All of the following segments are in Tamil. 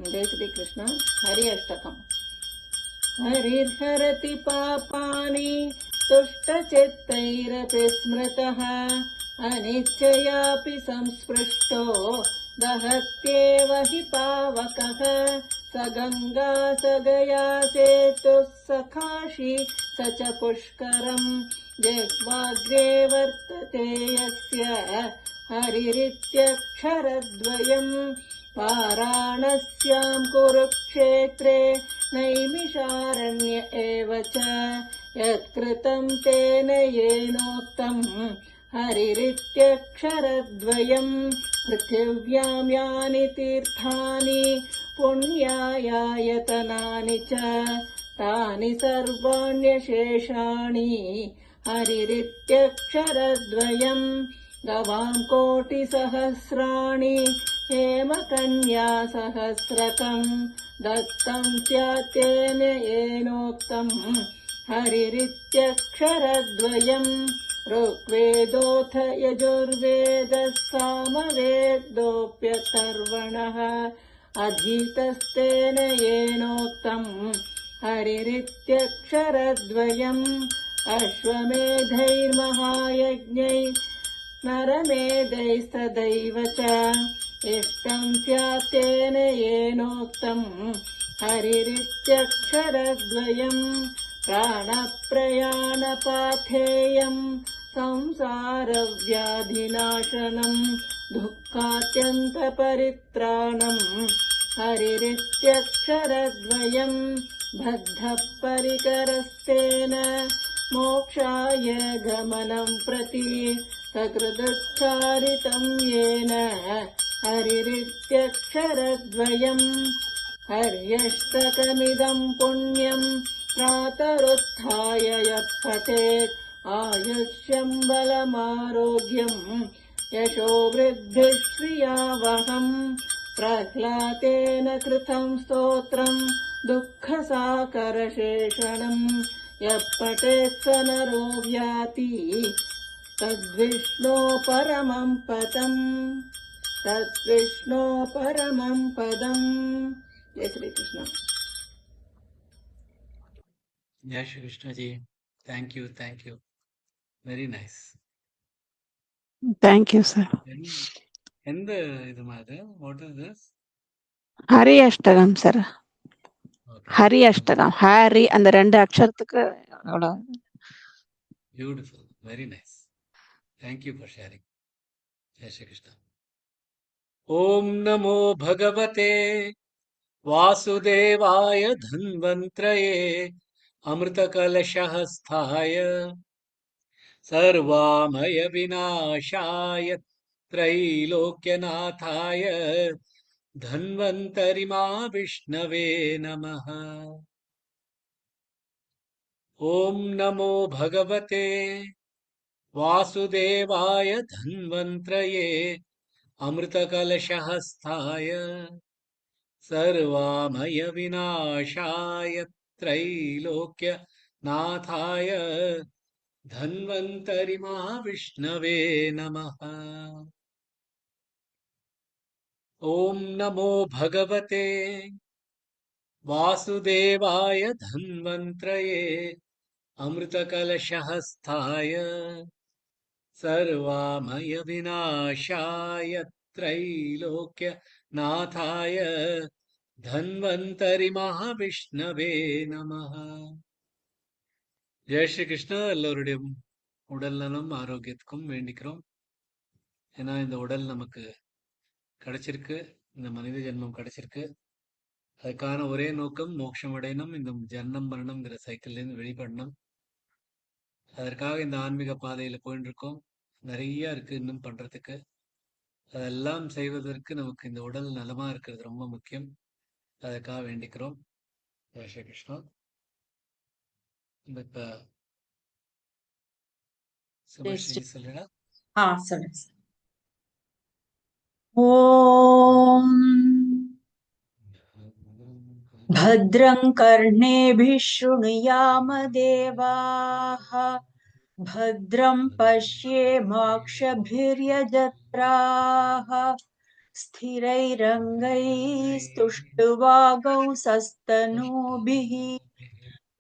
जय श्री कृष्ण। हरि अष्टकम्। हरिर्हरति पापानि तुष्टचित्तैरपि स्मृतः अनिश्चयापि संस्पृष्टो दहत्येव हि पावकः स गङ्गा स गया सेतुः स काशी स च पुष्करम् जिह्वाग्रे वर्तते यस्य हरिरित्यक्षरद्वयम् वाराणस्याम् कुरुक्षेत्रे नैमिषारण्य एव च यत्कृतम् तेन येनोक्तम् हरिरित्यक्षरद्वयम् पृथिव्याम् यानि तीर्थानि पुण्यायायतनानि च तानि सर्वाण्यशेषाणि हरिरित्यक्षरद्वयम् गवाम् कोटिसहस्राणि हेमकन्या सहस्रकम् दत्तम् स्यात्तेन येनोक्तम् हरिरित्यक्षरद्वयम् ऋग्वेदोऽथ यजुर्वेदः सामवेदोऽप्यथर्वणः अधीतस्तेन येनोक्तम् हरिरित्यक्षरद्वयम् अश्वमेधैर्महायज्ञैः नरमेधैस्तदैव च इष्टम् स्यात्तेन येनोक्तम् हरिरित्यक्षरद्वयम् प्राणप्रयाणपाथेयम् संसारव्याधिनाशनम् दुःखात्यन्तपरित्राणम् हरिरित्यक्षरद्वयम् बद्धः परिकरस्तेन मोक्षाय गमनम् प्रति सकृदुच्चारितम् येन हरिरित्यक्षरद्वयम् हर्यष्टकमिदम् पुण्यम् प्रातरुत्थाय यः पठेत् आयुष्यम् बलमारोग्यम् यशो वृद्धिः श्रियावहम् प्रह्लादेन कृतम् स्तोत्रम् दुःखसाकरशेषणम् यः पठेत् स नरो याति तद्विष्णो परमम् पदम् तद्विष्णो परमम् पदम्। जय Shri Krishna. Jai Shri Krishna ji. Thank you, thank you. Very nice. Thank you, sir. எந்த இது மாதிரி? What is this? Hari Ashtakam sir. Okay. Hari Ashtakam. Hari அந்த ரெண்டு அக்ஷரத்துக்கு அவ்வளோ. Beautiful. Very nice. Thank you for sharing. Jai Shri Krishna. Om Namo Bhagavate वासुदेवाय धन्वन्त्रये अमृतकलशहस्ताय सर्वामय विनाशाय त्रैलोक्यनाथाय धन्वन्तरिमा विष्णवे नमः। ॐ नमो भगवते वासुदेवाय धन्वन्त्रये अमृतकलशहस्ताय सर्वामय विनाशाय त्रैलोक्यनाथाय धन्वन्तरि महाविष्णवे नमः। ॐ नमो भगवते वासुदेवाय धन्वन्त्रये अमृतकलशहस्ताय सर्वामय विनाशाय त्रैलोक्यनाथाय धन्वन्तरि महाविष्णवे நமः. ஜெய் ஸ்ரீ கிருஷ்ணா. எல்லோருடைய உடல் நலம் ஆரோக்கியத்துக்கும் வேண்டிக்கிறோம். ஏன்னா இந்த உடல் நமக்கு கிடைச்சிருக்கு, இந்த மனித ஜென்மம் கிடைச்சிருக்கு. அதுக்கான ஒரே நோக்கம் மோட்சம் அடையணும், இந்த ஜன்மம் மரணம்ங்கிற சைக்கிள்லேருந்து வெளிப்படணும். அதற்காக இந்த ஆன்மீக பாதையில போயிட்டு இருக்கோம். நிறைய இருக்கு இன்னும் பண்றதுக்கு. அதெல்லாம் செய்வதற்கு நமக்கு இந்த உடல் நலமா இருக்கிறது ரொம்ப முக்கியம். அதற்காக வேண்டிக்கிறோம். ஜெய் ஸ்ரீ கிருஷ்ணா. இப்ப சுபஸ்ரீ சொல்லுடா. சொல்லுங்க. ஓம் भद्रं कर्णेभिः शृणुयाम देवाः भद्रं पश्येमाक्षभिर्यजत्राः स्थिरैरङ्गैस्तुष्टुवागौ सस्तनूभिः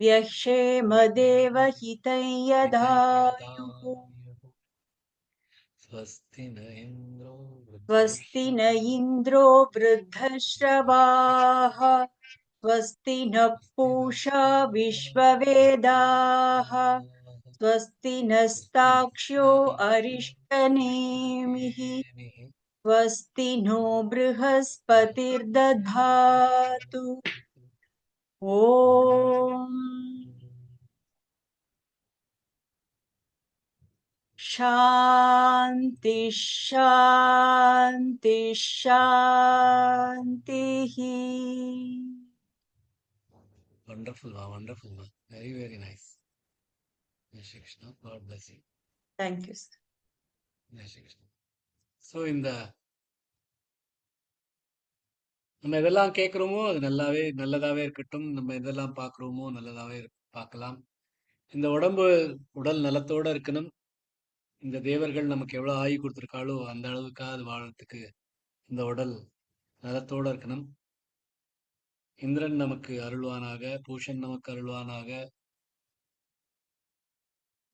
व्यक्षेम देवहितं यदायुः स्वस्ति न इन्द्रो स्वस्ति न वृद्धश्रवा इन्द्रो वृद्धश्रवाः स्वस्ति नः पूषा विश्ववेदाः स्वस्ति नस्ताक्ष्यो अरिष्टनेमिः स्वस्ति नो बृहस्पतिर्दधातु ॐ शान्ति शान्ति शान्तिः Wonderful, wonderful. Very, very nice. Jai Shri Krishna. God bless you. Thank you, sir. Jai Shri Krishna. So, நம்ம எதெல்லாம் கேட்குறோமோ அது நல்லதாவே இருக்கட்டும். நம்ம எதெல்லாம் பார்க்குறோமோ நல்லதாவே பார்க்கலாம். இந்த உடல் நலத்தோட இருக்கணும். இந்த தேவர்கள் நமக்கு எவ்வளவு ஆயு கொடுத்துருக்காளோ அந்த அளவுக்காவது வாழறதுக்கு இந்த உடல் நலத்தோட இருக்கணும். இந்திரன் நமக்கு அருள்வானாக, பூஷன் நமக்கு அருள்வானாக.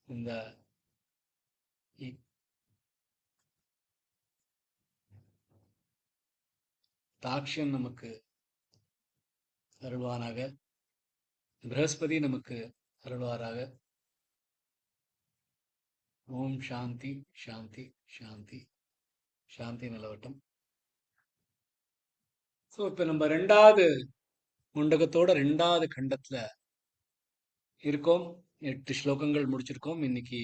இந்த இ- தாக்ஷன் நமக்கு அருள்வானாக. பிரகஸ்பதி நமக்கு அருள்வாராக. ஓம் சாந்தி சாந்தி சாந்தி சாந்தி நிலவட்டம். ஸோ இப்போ நம்ம ரெண்டாவது முண்டகத்தோட ரெண்டாவது கண்டத்துல இருக்கோம். 8 ஸ்லோகங்கள் முடிச்சிருக்கோம். இன்னைக்கு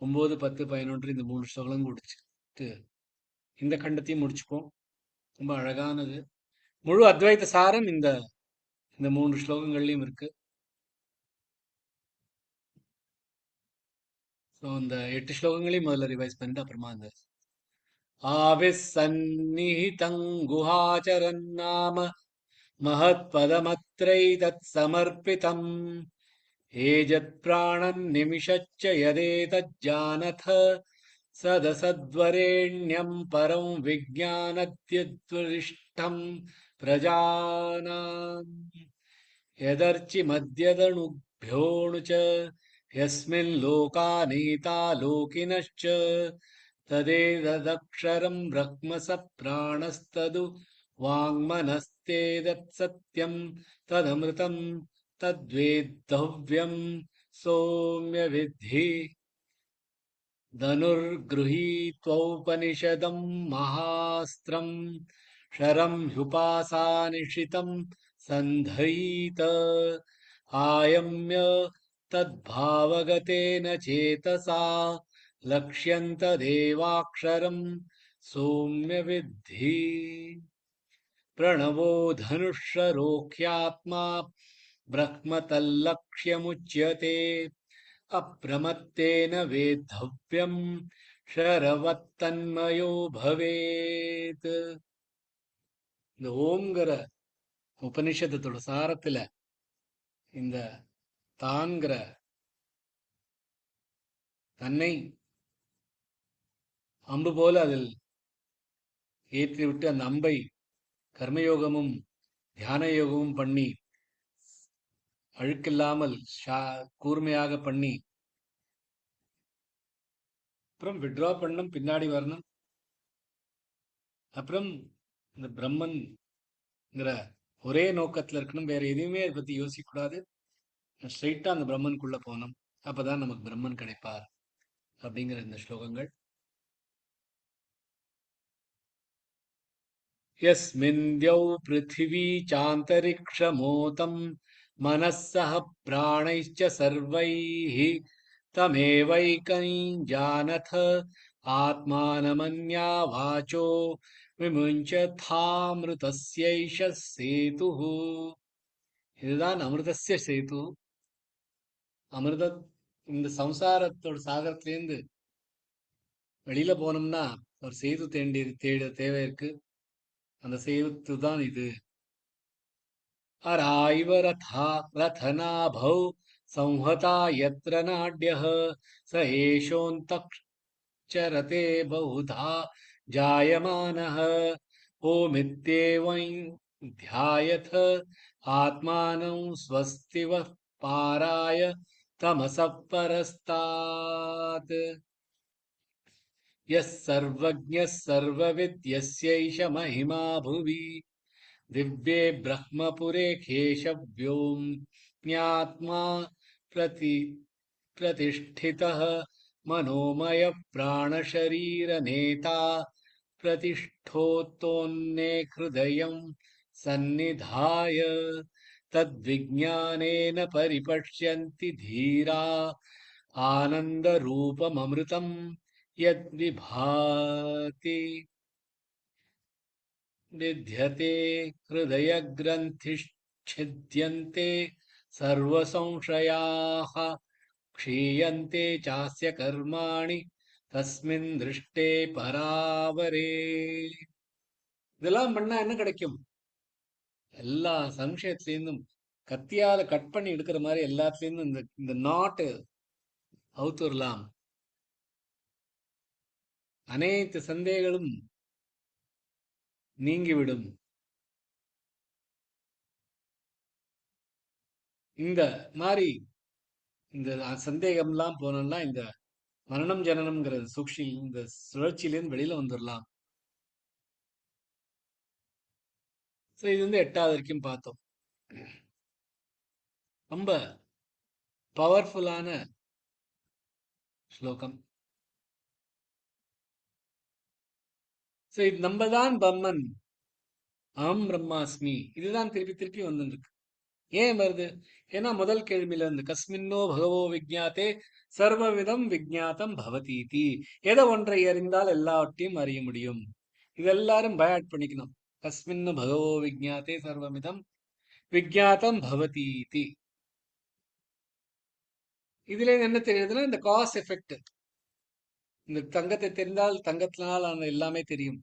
9, 10, 11 இந்த 3 ஸ்லோகம் முடிச்சுட்டு இந்த கண்டத்தையும் முடிச்சுப்போம். ரொம்ப அழகானது. முழு அத்வைத சாரம் இந்த 3 ஸ்லோகங்கள்லயும் இருக்கு. ஸோ இந்த 8 ஸ்லோகங்களையும் முதல்ல ரிவைஸ் பண்ணிட்டு அப்புறமா இந்த ஆவிசன்னிஹிதங் குஹாச்சரன் நாம महत्पदमत्रैतत् समर्पितम् एजत् प्राणन् निमिषच्च यदेतज्जानथ सदसद्वरेण्यम् परम् विज्ञानद्यद्वरिष्ठम् प्रजानाम् यदर्चिमद्यदणुभ्योऽणु च यस्मिन् लोकानीता लोकिनश्च तदेतदक्षरम् ब्रह्म स प्राणस्तदु वाङ्मनस्तेदत्सत्यम् तदमृतम् तद्वेद्धव्यम् सौम्य विद्धि धनुर्गृहीत्वौपनिषदम् महास्त्रम् शरम् ह्युपासानिशितम् सन्धयीत आयम्य तद्भावगतेन चेतसा लक्ष्यन्तदेवाक्षरम् सौम्य विद्धि प्रणवो धनुषरोख्यात्मा ब्रह्मतल्लक्ष्यमुच्यते अप्रमत्तेन वेद्धव्यम् शरवत्तन्मयो भवेत्. இந்த ஓம்ங்கிற உபனிஷத்தோட சாரத்துல இந்த தான்கிற தன்னை அம்பு போல அதில் ஏற்றி விட்டு அந்த அம்பை கர்மயோகமும் தியான யோகமும் பண்ணி அழுக்கில்லாமல் கூர்மையாக பண்ணி அப்புறம் விட்ரா பண்ணணும், பின்னாடி வரணும். அப்புறம் இந்த பிரம்மன்ங்கிற ஒரே நோக்கத்துல இருக்கணும். வேற எதுவுமே அதை பத்தி யோசிக்க கூடாது. ஸ்ட்ரைட்டா அந்த பிரம்மனுக்குள்ள போகணும். அப்பதான் நமக்கு பிரம்மன் கிடைப்பார் அப்படிங்கிற இந்த ஸ்லோகங்கள். यस्मिन् द्यौ पृथिवी चान्तरिक्षमोतं मनः सह प्राणैश्च सर्वैः तमेवैकं जानथ आत्मानमन्या वाचो विमुञ्चथामृतस्यैष सेतुः. இதுதான் அமிர்தஸ்ய சேது. அமிர்த இந்த சம்சாரத்தோட சாகரத்திலேருந்து வெளியில போனோம்னா ஒரு சேது தேட தேவை இருக்கு. அந்த சேது தான் இது. अराइव रथनाभौ संहता यत्र नाड्यः स एषोऽन्तश्चरते बहुधा जायमानः ओमित्येवं ध्यायथ आत्मानं स्वस्तिवः पाराय तमसः परस्तात् यः सर्वज्ञः सर्वविद् यस्यैष महिमा भुवि दिव्ये ब्रह्मपुरे केशव्योऽज्ञात्मा प्रतिष्ठितः मनोमय प्राणशरीरनेता प्रतिष्ठोत्तोन्ने हृदयं सन्निधाय तद्विज्ञानेन परिपश्यन्ति धीरा आनन्दरूपममृतं यद्विभाति विद्यते हृदयग्रन्थिश्छिद्यन्ते सर्वसंशयाः क्षीयन्ते चास्य कर्माणि தஸ்மின் திருஷ்டே பராவரே. இதெல்லாம் பண்ணா என்ன கிடைக்கும்? எல்லா சம்சயத்திலேருந்தும் கத்தியால கட் பண்ணி எடுக்கிற மாதிரி எல்லாத்துலேருந்தும் இந்த நாட்டு அவுத்துரலாம். அனைத்து சந்தேகங்களும் நீங்கிவிடும். இந்த மாதிரி இந்த சந்தேகம்லாம் போனோம்னா இந்த மரணம் ஜனனம்ங்கிற சூழ்ச்சி இந்த சுழற்சியிலேருந்து வெளியில வந்துடலாம். இது 8வது வரைக்கும் பார்த்தோம். ரொம்ப பவர்ஃபுல்லான ஸ்லோகம். இது நம்ம தான் பிரம்மன், அகம் பிரம்மாஸ்மி, இதுதான் திருப்பி திருப்பி வந்துருக்கு. ஏன் வருது? ஏன்னா முதல் கேள்வியில இருந்து கஸ்மின்னோ பகவோ விஜ்ஞாத்தே சர்வவிதம் விஜ்ஞாத்தம் பவதீதி, எதை ஒன்றை அறிந்தால் எல்லாவற்றையும் அறிய முடியும். இது எல்லாரும் பயாட் பண்ணிக்கணும். கஸ்மின்னு பகவோ விஜ்ஞாத்தே சர்வவிதம் விஜ்ஞாத்தம் பவதீதி. இதுல என்ன தெரியுதுன்னா இந்த காஸ் எஃபெக்ட். இந்த தங்கத்தை தெரிந்தால் தங்கத்தினால் ஆன எல்லாமே தெரியும்.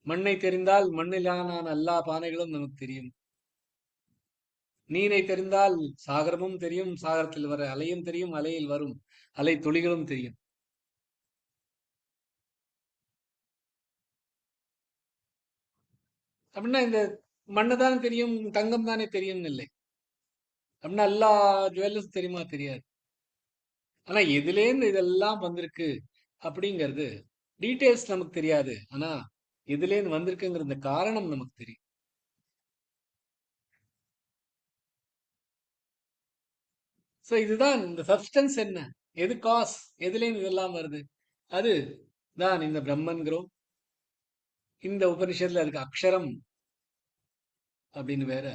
மண்ணை தெரிந்தால் மண்ணிலான எல்லா பானைகளும் நமக்கு தெரியும். நீரை தெரிந்தால் சாகரமும் தெரியும், சாகரத்தில் வர அலையும் தெரியும், அலையில் வரும் அலை துளிகளும் தெரியும். அப்படின்னா இந்த மண்ணு தானே தெரியும், தங்கம் தானே தெரியும் இல்லை. அப்படின்னா எல்லா ஜுவல்லர்ஸ் தெரியுமா? தெரியாது. ஆனா எதுலேருந்து இதெல்லாம் வந்திருக்கு அப்படிங்கிறது டீட்டெயில்ஸ் நமக்கு தெரியாது. ஆனா எதுலேருந்து வந்திருக்குங்கிற இந்த காரணம் நமக்கு தெரியும். இதுதான் இந்த சப்ஸ்டன்ஸ். என்ன, எது காஸ், எதுலேருந்து இதெல்லாம் வருது? அது தான் இந்த பிரம்மன்கிறோம். இந்த உபனிஷத்துல அதுக்கு அக்ஷரம் அப்படின்னு வேற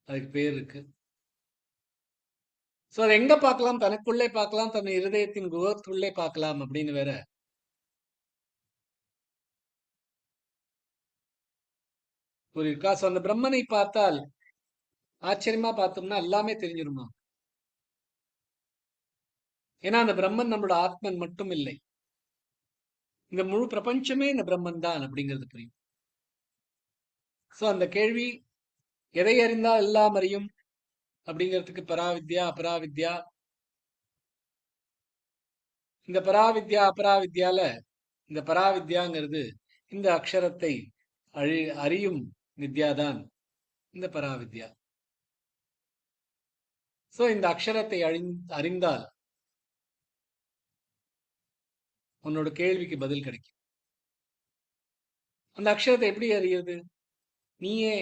அதுக்கு பேர் இருக்கு. அது எங்க பார்க்கலாம்? தனக்குள்ளே பார்க்கலாம், தன் இருதயத்தின் குகத்துள்ளே பார்க்கலாம் அப்படின்னு வேற புரியிருக்கா? அந்த பிரம்மனை பார்த்தால் ஆச்சரியமா பார்த்தோம்னா எல்லாமே தெரிஞ்சிருமா? ஏன்னா அந்த பிரம்மன் நம்மளோட ஆத்மன் மட்டும் இல்லை, இந்த முழு பிரபஞ்சமே இந்த பிரம்மன் தான் அப்படிங்கிறது புரியும். அந்த கேள்வி எதை அறிந்தால் எல்லாம் அறியும் அப்படிங்கிறதுக்கு பராவித்யா அபராவித்யா. இந்த பராவித்யா அபராவித்யால இந்த பராவித்யாங்கிறது இந்த அக்ஷரத்தை அறியும் வித்யாதான் இந்த பராவித்யா. இந்த அக்ஷரத்தை அறிந்தால் உன்னோட கேள்விக்கு பதில் கிடைக்கும். அந்த அக்ஷரத்தை எப்படி அறியுது? நீயே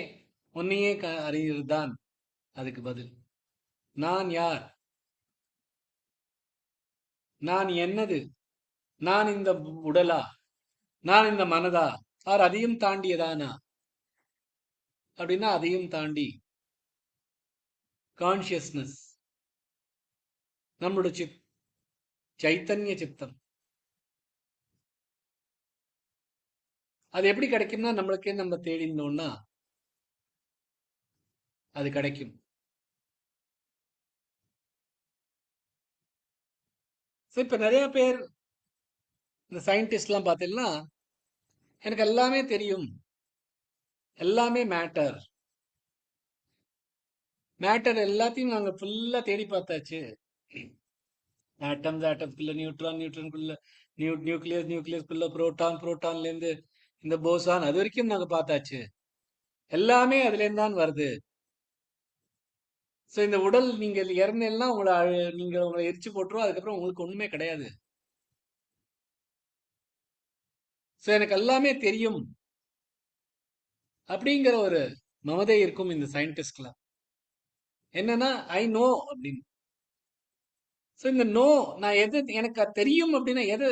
உன்னையே அறிகிறது தான் அதுக்கு பதில். நான் யார்? நான் என்னது? நான் இந்த உடலா? நான் இந்த மனதா? ஆர் அதையும் தாண்டியதானா? அப்படின்னா அதையும் தாண்டி கான்சியஸ்னஸ், நம்மளோட சைத்தன்ய சித்தம். அது எப்படி கிடைக்கும்னா நம்மளுக்கே நம்ம தேடினோம்னா அது கிடைக்கும். இப்ப நிறைய பேர் இந்த சயின்டிஸ்ட் எல்லாம் பார்த்தீங்கன்னா எனக்கு எல்லாமே தெரியும், எல்லாமே மேட்டர் எல்லாத்தையும் நாங்க ஃபுல்லா தேடி பார்த்தாச்சு, ஆட்டம்ஸ், ஆட்டம்ஸ்குள்ள நியூட்ரான், நியூட்ரான்குள்ள நியூக்ளியஸ், நியூக்ளியஸ்குள்ள புரோட்டான், புரோட்டான்ல இருந்து இந்த போசான், அது வரைக்கும் நாங்க பார்த்தாச்சு. எல்லாமே அதுல இருந்து தான் வருது. சோ இந்த உடல் நீங்க இறந்தேன்னா நீங்க உங்களை எரிச்சு போட்டுரும். அதுக்கப்புறம் உங்களுக்கு ஒண்ணுமே கிடையாது. சோ எனக்கு எல்லாமே தெரியும் அப்படிங்கிற ஒரு மமதை இருக்கும் இந்த சயின்டிஸ்ட்ல. என்னன்னா ஐ நோ அப்படின்னு. சோ இந்த நோ, நான் எது எனக்கு அது தெரியும் அப்படின்னா எது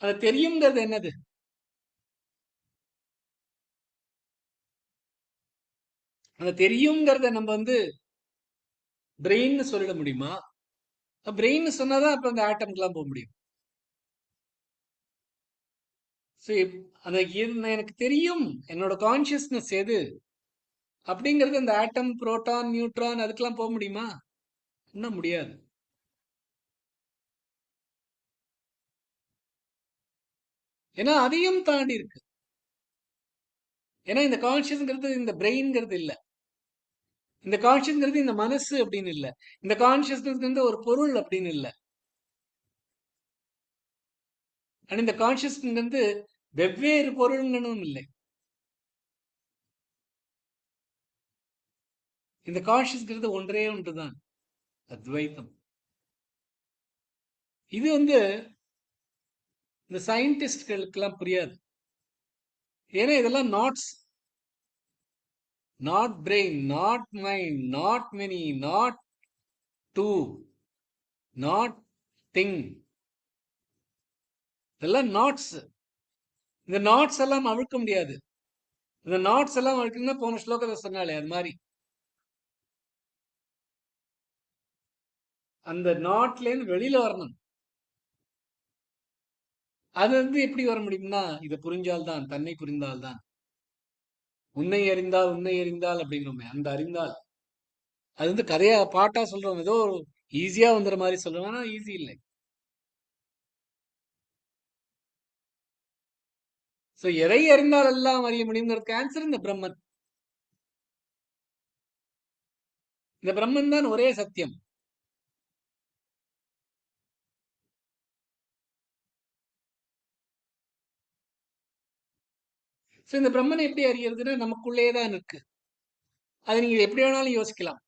அது தெரியுங்கிறது என்னது? அந்த தெரியுங்கிறத நம்ம பிரெயின் சொல்லிட முடியுமா? பிரெயின் சொன்னாதான் அப்ப அந்த ஆட்டம்க்குலாம் போக முடியும். சோ அந்த எனக்கு தெரியும் என்னோட கான்சியஸ்னஸ் எது அப்படிங்கிறது அந்த ஆட்டம், புரோட்டான், நியூட்ரான் அதுக்கெல்லாம் போக முடியுமா? இன்னும் முடியாது. ஏன்னா அதையும் தாண்டி இருக்கு. ஏன்னா இந்த கான்சியஸ்ங்கிறது இந்த பிரெயின்ங்கிறது இல்ல. இந்த கான்சியஸ்ங்கிறது இந்த மனசு அப்படின்னு இல்ல. இந்த கான்சியஸ்னஸ் ஒரு பொருள் அப்படின்னு இல்ல. ஆனா இந்த கான்சியஸ்னஸ் வெவ்வேறு பொருள்களும் இல்லை. இந்த கான்சியஸ்ங்கிறது ஒன்றே ஒன்றுதான், அத்வைத்தம். இது இந்த சயின்டிஸ்ட்களுக்கெல்லாம் புரியாது. ஏன்னா இதெல்லாம் knots, not brain, not mind, not many, not two, not thing. இதெல்லாம் நாட்ஸ். இந்த நாட்ஸ் எல்லாம் அவிழ்க்க முடியாது. இந்த நாட்ஸ் எல்லாம் அவிழ்க்கணும்னா போன ஸ்லோகத்தை சொன்னாலே அது மாதிரி அந்த நாட்ல இருந்து வெளியில வரணும். அது எப்படி வர முடியும்னா இதை புரிஞ்சால்தான், தன்னை புரிந்தால்தான். உன்னை அறிந்தால் உன்னை அறிந்தால் அப்படிங்கிறோமே, அந்த அறிந்தால் அது கதையா பாட்டா சொல்றோம், ஏதோ ஈஸியா வந்துற மாதிரி சொல்றோம். ஆனா ஈஸி இல்லை. சோ எதை அறிந்தால் எல்லாம் அறிய முடியுங்கிறதுக்கு ஆன்சர் இந்த பிரம்மன். இந்த பிரம்மன் தான் ஒரே சத்தியம். சோ இந்த பிரம்மனை எப்படி அறியறதுன்னா நமக்குள்ளேயே தான் இருக்கு. அது நீங்க எப்படி வேணாலும் யோசிக்கலாம்.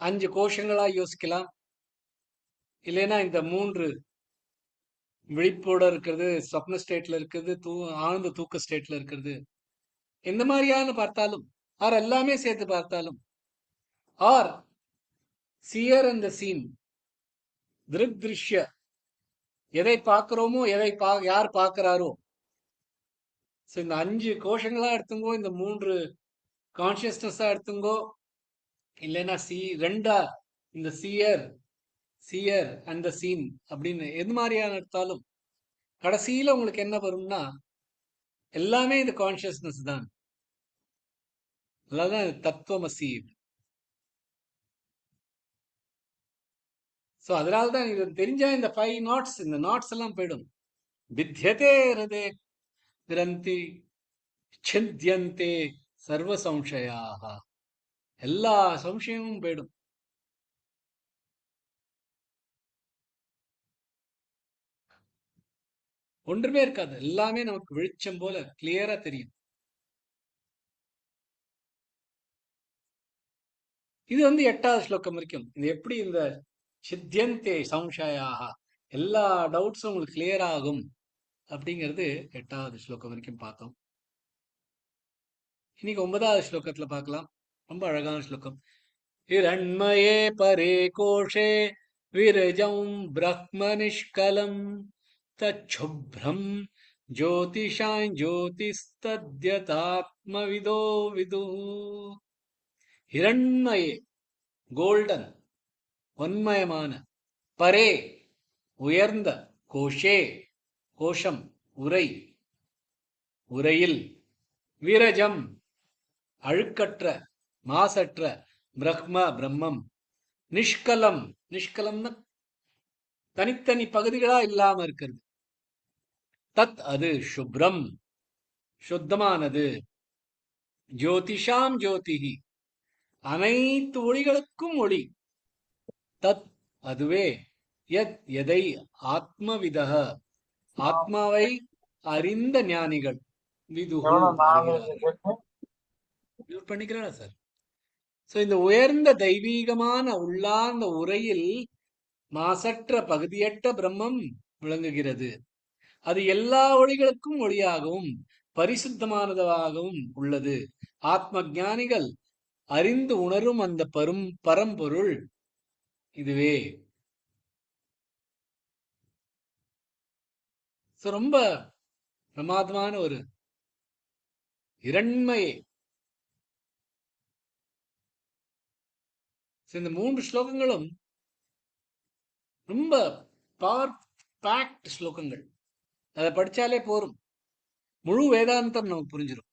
5 கோஷங்களா யோசிக்கலாம். இல்லைன்னா இந்த 3 விழிப்போட இருக்கிறது, சொப்ன ஸ்டேட்ல இருக்கிறது, ஆழ்ந்த தூக்க ஸ்டேட்ல இருக்கிறது, எந்த மாதிரியான பார்த்தாலும், ஆர் எல்லாமே சேர்த்து பார்த்தாலும், ஆர் சியர் அண்ட் சீன், திருக் திருஷ்ய, எதை பார்க்கிறோமோ, யார் பார்க்கிறாரோ. இந்த 5 கோஷங்களா எடுத்துங்கோ, இந்த 3 கான்சியஸ்னஸா எடுத்துங்கோ, இல்லைன்னா ரெண்டா இந்த சியர் அண்ட் சீன் அப்படின்னு எது மாதிரியான எடுத்தாலும் கடைசியில உங்களுக்கு என்ன வரும்னா எல்லாமே இந்த கான்சியஸ்னஸ் தான். அதான் தத்துவமசி. சோ அதனால்தான் இது தெரிஞ்சா இந்த 5 நாட்ஸ், இந்த நாட்ஸ் எல்லாம் போயிடும். வித்யதே ஹிருதே கிரந்தி சித்யந்தே சர்வ சம்சயாக, எல்லா சம்சயமும் போயிடும். ஒன்றுமே இருக்காது. எல்லாமே நமக்கு வெளிச்சம் போல கிளியரா தெரியும். இது 8வது ஸ்லோகம் வரைக்கும். இது எப்படி இந்த சித்யந்தே சம்சயாக, எல்லா டவுட்ஸும் உங்களுக்கு கிளியர் ஆகும் அப்படிங்கிறது 8வது ஸ்லோகம் வரைக்கும் பார்த்தோம். இன்னைக்கு 9வது ஸ்லோகத்துல பார்க்கலாம். ரொம்ப அழகான ஸ்லோகம். இரண்மயே பரே கோஷே விரஜம் பிரஹ்ம நிஷ்கலம் தச்சுப்ரம் ஜோதிஷான் ஜோதிஸ்தத்யதாத்மவிதோ விது. இரண்மயே கோல்டன், ஒன்மயமான, பரே உயர்ந்த, கோஷே கோஷம் உரை, உரையில், விரஜம் அழுக்கற்ற மாசற்ற, பிரம்ம பிரம்மம், நிஷ்கலம், நிஷ்கலம்னா தனித்தனி பகுதிகளா இல்லாம இருக்கிறது, தத் அது சுப்ரம் சுத்தமானது, ஜோதிஷாம் ஜோதிஹி அனைத்து ஒளிகளுக்கும் ஒளி, தத் அதுவே, எதை ஆத்மவிதக, ஆத்மாவை அறிந்த ஞானிகள், விதுகு அறிகிறார்கள். பண்ணிக்கிறாரா சார்? சோ இந்த உயர்ந்த தெய்வீகமான உள்ளார்ந்த உரையில் மாசற்ற பகுதியற்ற பிரம்மம் விளங்குகிறது. அது எல்லா ஒளிகளுக்கும் ஒளியாகவும் பரிசுத்தமானதாகவும் உள்ளது. ஆத்ம ஞானிகள் அறிந்து உணரும் அந்த பரம்பொருள் இதுவே. ரொம்ப பிரமாதமான ஒரு இரண்மையை. இந்த 3 ஸ்லோகங்களும் ரொம்ப பவர் பேக்ட் ஸ்லோகங்கள். அதை படிச்சாலே போரும், முழு வேதாந்தம் நமக்கு புரிஞ்சிடும்.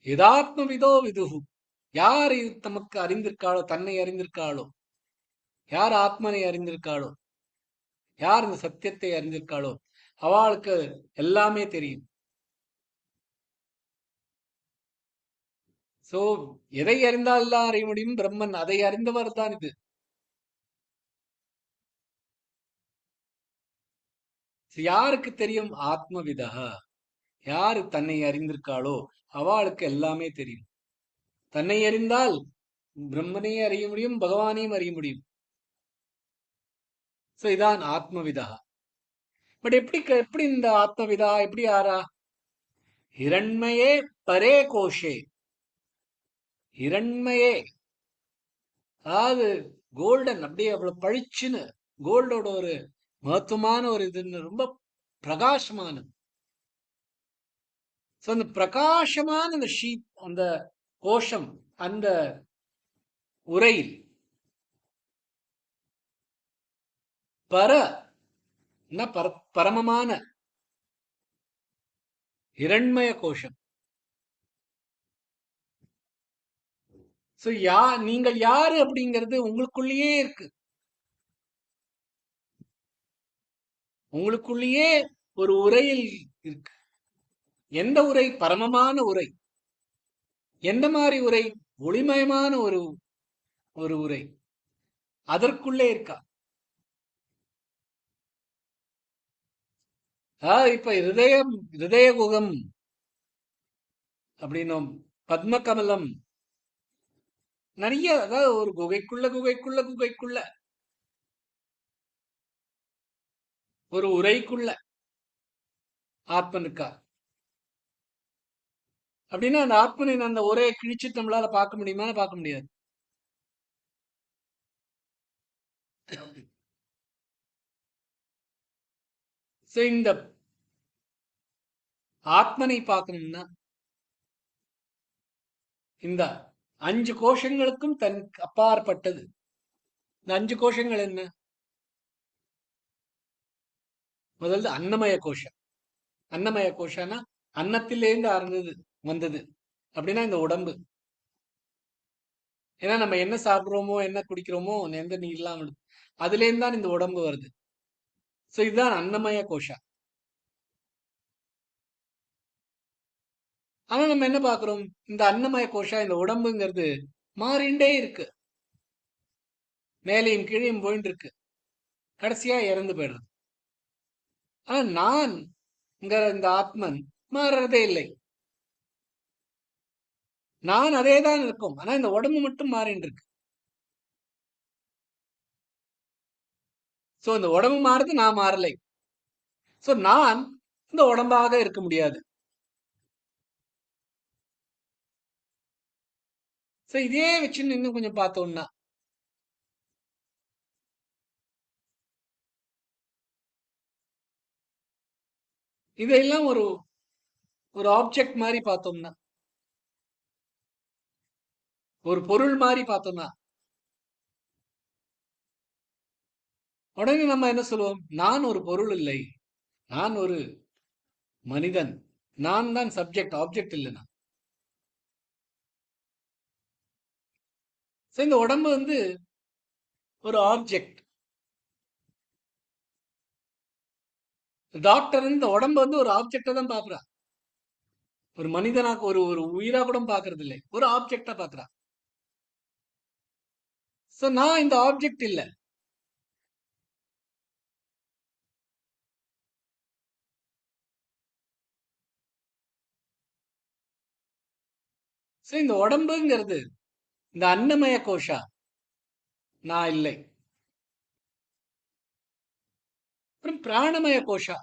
யதாத்ம விதோ விதுகு, யார் தமக்கு அறிந்திருக்காளோ, தன்னை அறிந்திருக்காளோ, யார் ஆத்மனை அறிந்திருக்காளோ, யார் இந்த சத்தியத்தை அறிந்திருக்காளோ, அவளுக்கு எல்லாமே தெரியும். சோ எதை அறிந்தால் எல்லாம் அறிய முடியும்? பிரம்மன், அதை அறிந்தவர் தான் இது. யாருக்கு தெரியும்? ஆத்மவிதா, யாரு தன்னை அறிந்திருக்காளோ அவளுக்கு எல்லாமே தெரியும். தன்னை அறிந்தால் பிரம்மனையும் அறிய முடியும், பகவானையும் அறிய முடியும். சோ இதான் ஆத்மவிதா. பட் எப்படி இந்த ஆத்மவிதா எப்படி ஆறா? இரண்மையே பரே கோஷே. இரண்மையே, அதாவது கோல்டன், அப்படியே அவ்வளவு பழிச்சுன்னு, கோல்டோட ஒரு மகத்துவமான ஒரு இதுன்னு, ரொம்ப பிரகாசமான. அந்த பிரகாசமான அந்த ஷீட், அந்த கோஷம், அந்த உரையில் பரமமான இரண்மய கோஷம். நீங்கள் யாரு அப்படிங்கிறது உங்களுக்குள்ளேயே இருக்கு. உங்களுக்குள்ளேயே ஒரு உரையில் இருக்கு. எந்த உரை? பரமமான உரை. எந்த மாதிரி உரை? ஒளிமயமான ஒரு உரை அதற்குள்ளே இருக்கா. இப்ப ஹிருதய குகம் அப்படின்னும், பத்ம கமலம், நிறைய, அதாவது ஒரு குகைக்குள்ள ஒரு உரைக்குள்ள ஆத்மனுக்கா அப்படின்னா, அந்த ஆத்மனின் அந்த உரையை கிழிச்சு நம்மளால பார்க்க முடியுமா? பார்க்க முடியாது. இந்த ஆத்மனை பார்க்கணும்னா இந்த 5 கோஷங்களுக்கும் தன் அப்பாற்பட்டது. இந்த 5 கோஷங்கள் என்ன? முதல்ல அன்னமய கோஷம். அன்னமய கோஷம்னா அன்னத்திலேருந்து வந்தது அப்படின்னா இந்த உடம்பு. ஏன்னா நம்ம என்ன சாப்பிடுறோமோ, என்ன குடிக்கிறோமோ, எந்த நீர் இல்லாம அதுல இருந்து தான் இந்த உடம்பு வருது. சோ இதுதான் அன்னமய கோஷம். ஆனா நம்ம என்ன பாக்குறோம்? இந்த அன்னமய கோஷம், இந்த உடம்புங்கிறது மாறிண்டே இருக்கு, மேலையும் கீழையும் போயிட்டு இருக்கு, கடைசியா இறந்து போயிடுறது. ஆனா நான் இந்த ஆத்மன் மாறுறதே இல்லை. நான் அதே தான் இருக்கும். ஆனா இந்த உடம்பு மட்டும் மாறிட்டு இருக்கு. சோ இந்த உடம்பு மாறுது, நான் மாறலை. சோ நான் இந்த உடம்பாக இருக்க முடியாது. சோ இதே வச்சு இன்னும் கொஞ்சம் பார்த்தோம்னா, இதெல்லாம் ஒரு ஆப்ஜெக்ட் மாதிரி பார்த்தோம்னா, ஒரு பொருள் மாதிரி பார்த்தோம்னா, உடனே நம்ம என்ன சொல்லுவோம்? நான் ஒரு பொருள் இல்லை, நான் ஒரு மனிதன், நான் தான் சப்ஜெக்ட், ஆப்ஜெக்ட் இல்லைனா. இந்த உடம்பு ஒரு ஆப்ஜெக்ட். டாக்டர் இந்த உடம்பு ஒரு ஆப்ஜெக்டா தான் பாக்குறா. ஒரு மனிதனாக்கு ஒரு உயிரா கூட பாக்குறது இல்லை, ஒரு ஆப்ஜெக்டா பாக்குறா. சோ நான் இந்த ஆப்ஜெக்ட் இல்ல. சோ இந்த உடம்புங்கிறது இந்த அன்னமய கோஷா நான் இல்லை. அப்புறம் பிராணமய கோஷா,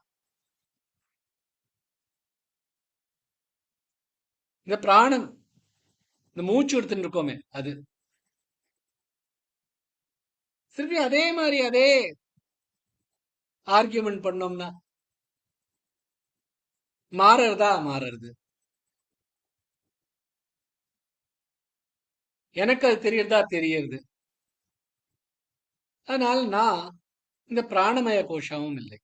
இந்த பிராணன், இந்த மூச்சு எடுத்துட்டு இருக்கோமே அது. திருப்பி அதே மாதிரி அதே ஆர்கியூமெண்ட் பண்ணோம்னா மாறுறதா? மாறுறது. எனக்கு அது தெரியறதா? தெரியறது. அதனால நான் இந்த பிராணமய கோஷமும் இல்லை.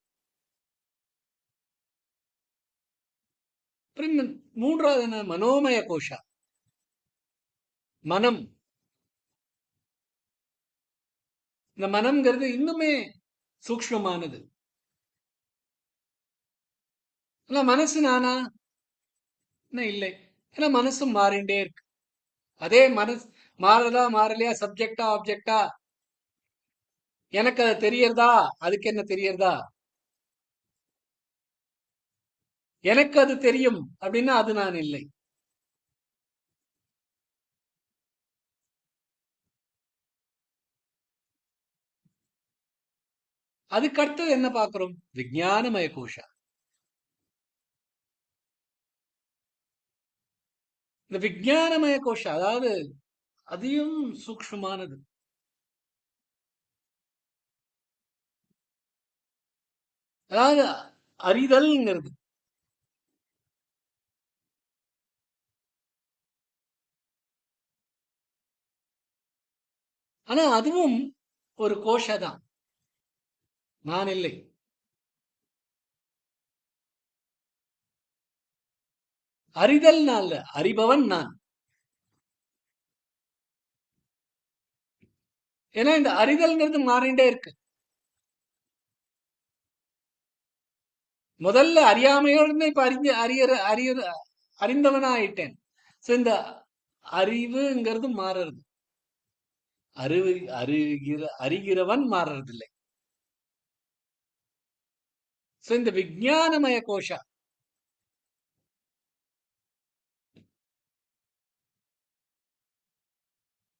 அப்புறம் மூன்றாவது என்ன? மனோமய கோஷா, மனம். இந்த மனம்ங்கிறது இன்னுமே சூக்ஷ்மமானது. ஆனா மனசு நானா? இல்லை. ஏன்னா மனசும் மாறிண்டே இருக்கு. அதே மனசு மாறுறதா மாறலையா, சப்ஜெக்டா ஆப்ஜெக்டா, எனக்கு அது தெரியறதா? அதுக்கு என்ன தெரியறதா? எனக்கு அது தெரியும் அப்படின்னா அது நான் இல்லை. அதுக்கு அடுத்தது என்ன பார்க்கிறோம்? விஞ்ஞானமய கோஷா. இந்த விஞ்ஞானமய கோஷா அதாவது அதிகம் சூக்ஷ்மமானது. அதாவது அறிதல்ங்கிறது. ஆனா அதுவும் ஒரு கோஷா தான், நான் இல்லை. அறிதல் நான் இல்ல, அறிபவன் நான். ஏன்னா இந்த அறிதல்ங்கிறது மாறிண்டே இருக்கு. முதல்ல அறியாமையோடு இப்ப அறிந்தவனா ஆயிட்டேன். சோ இந்த அறிவுங்கிறது மாறுறது. அறிகிறவன் மாறுறது இல்லை. சோ இந்த விஞ்ஞானமய கோஷா,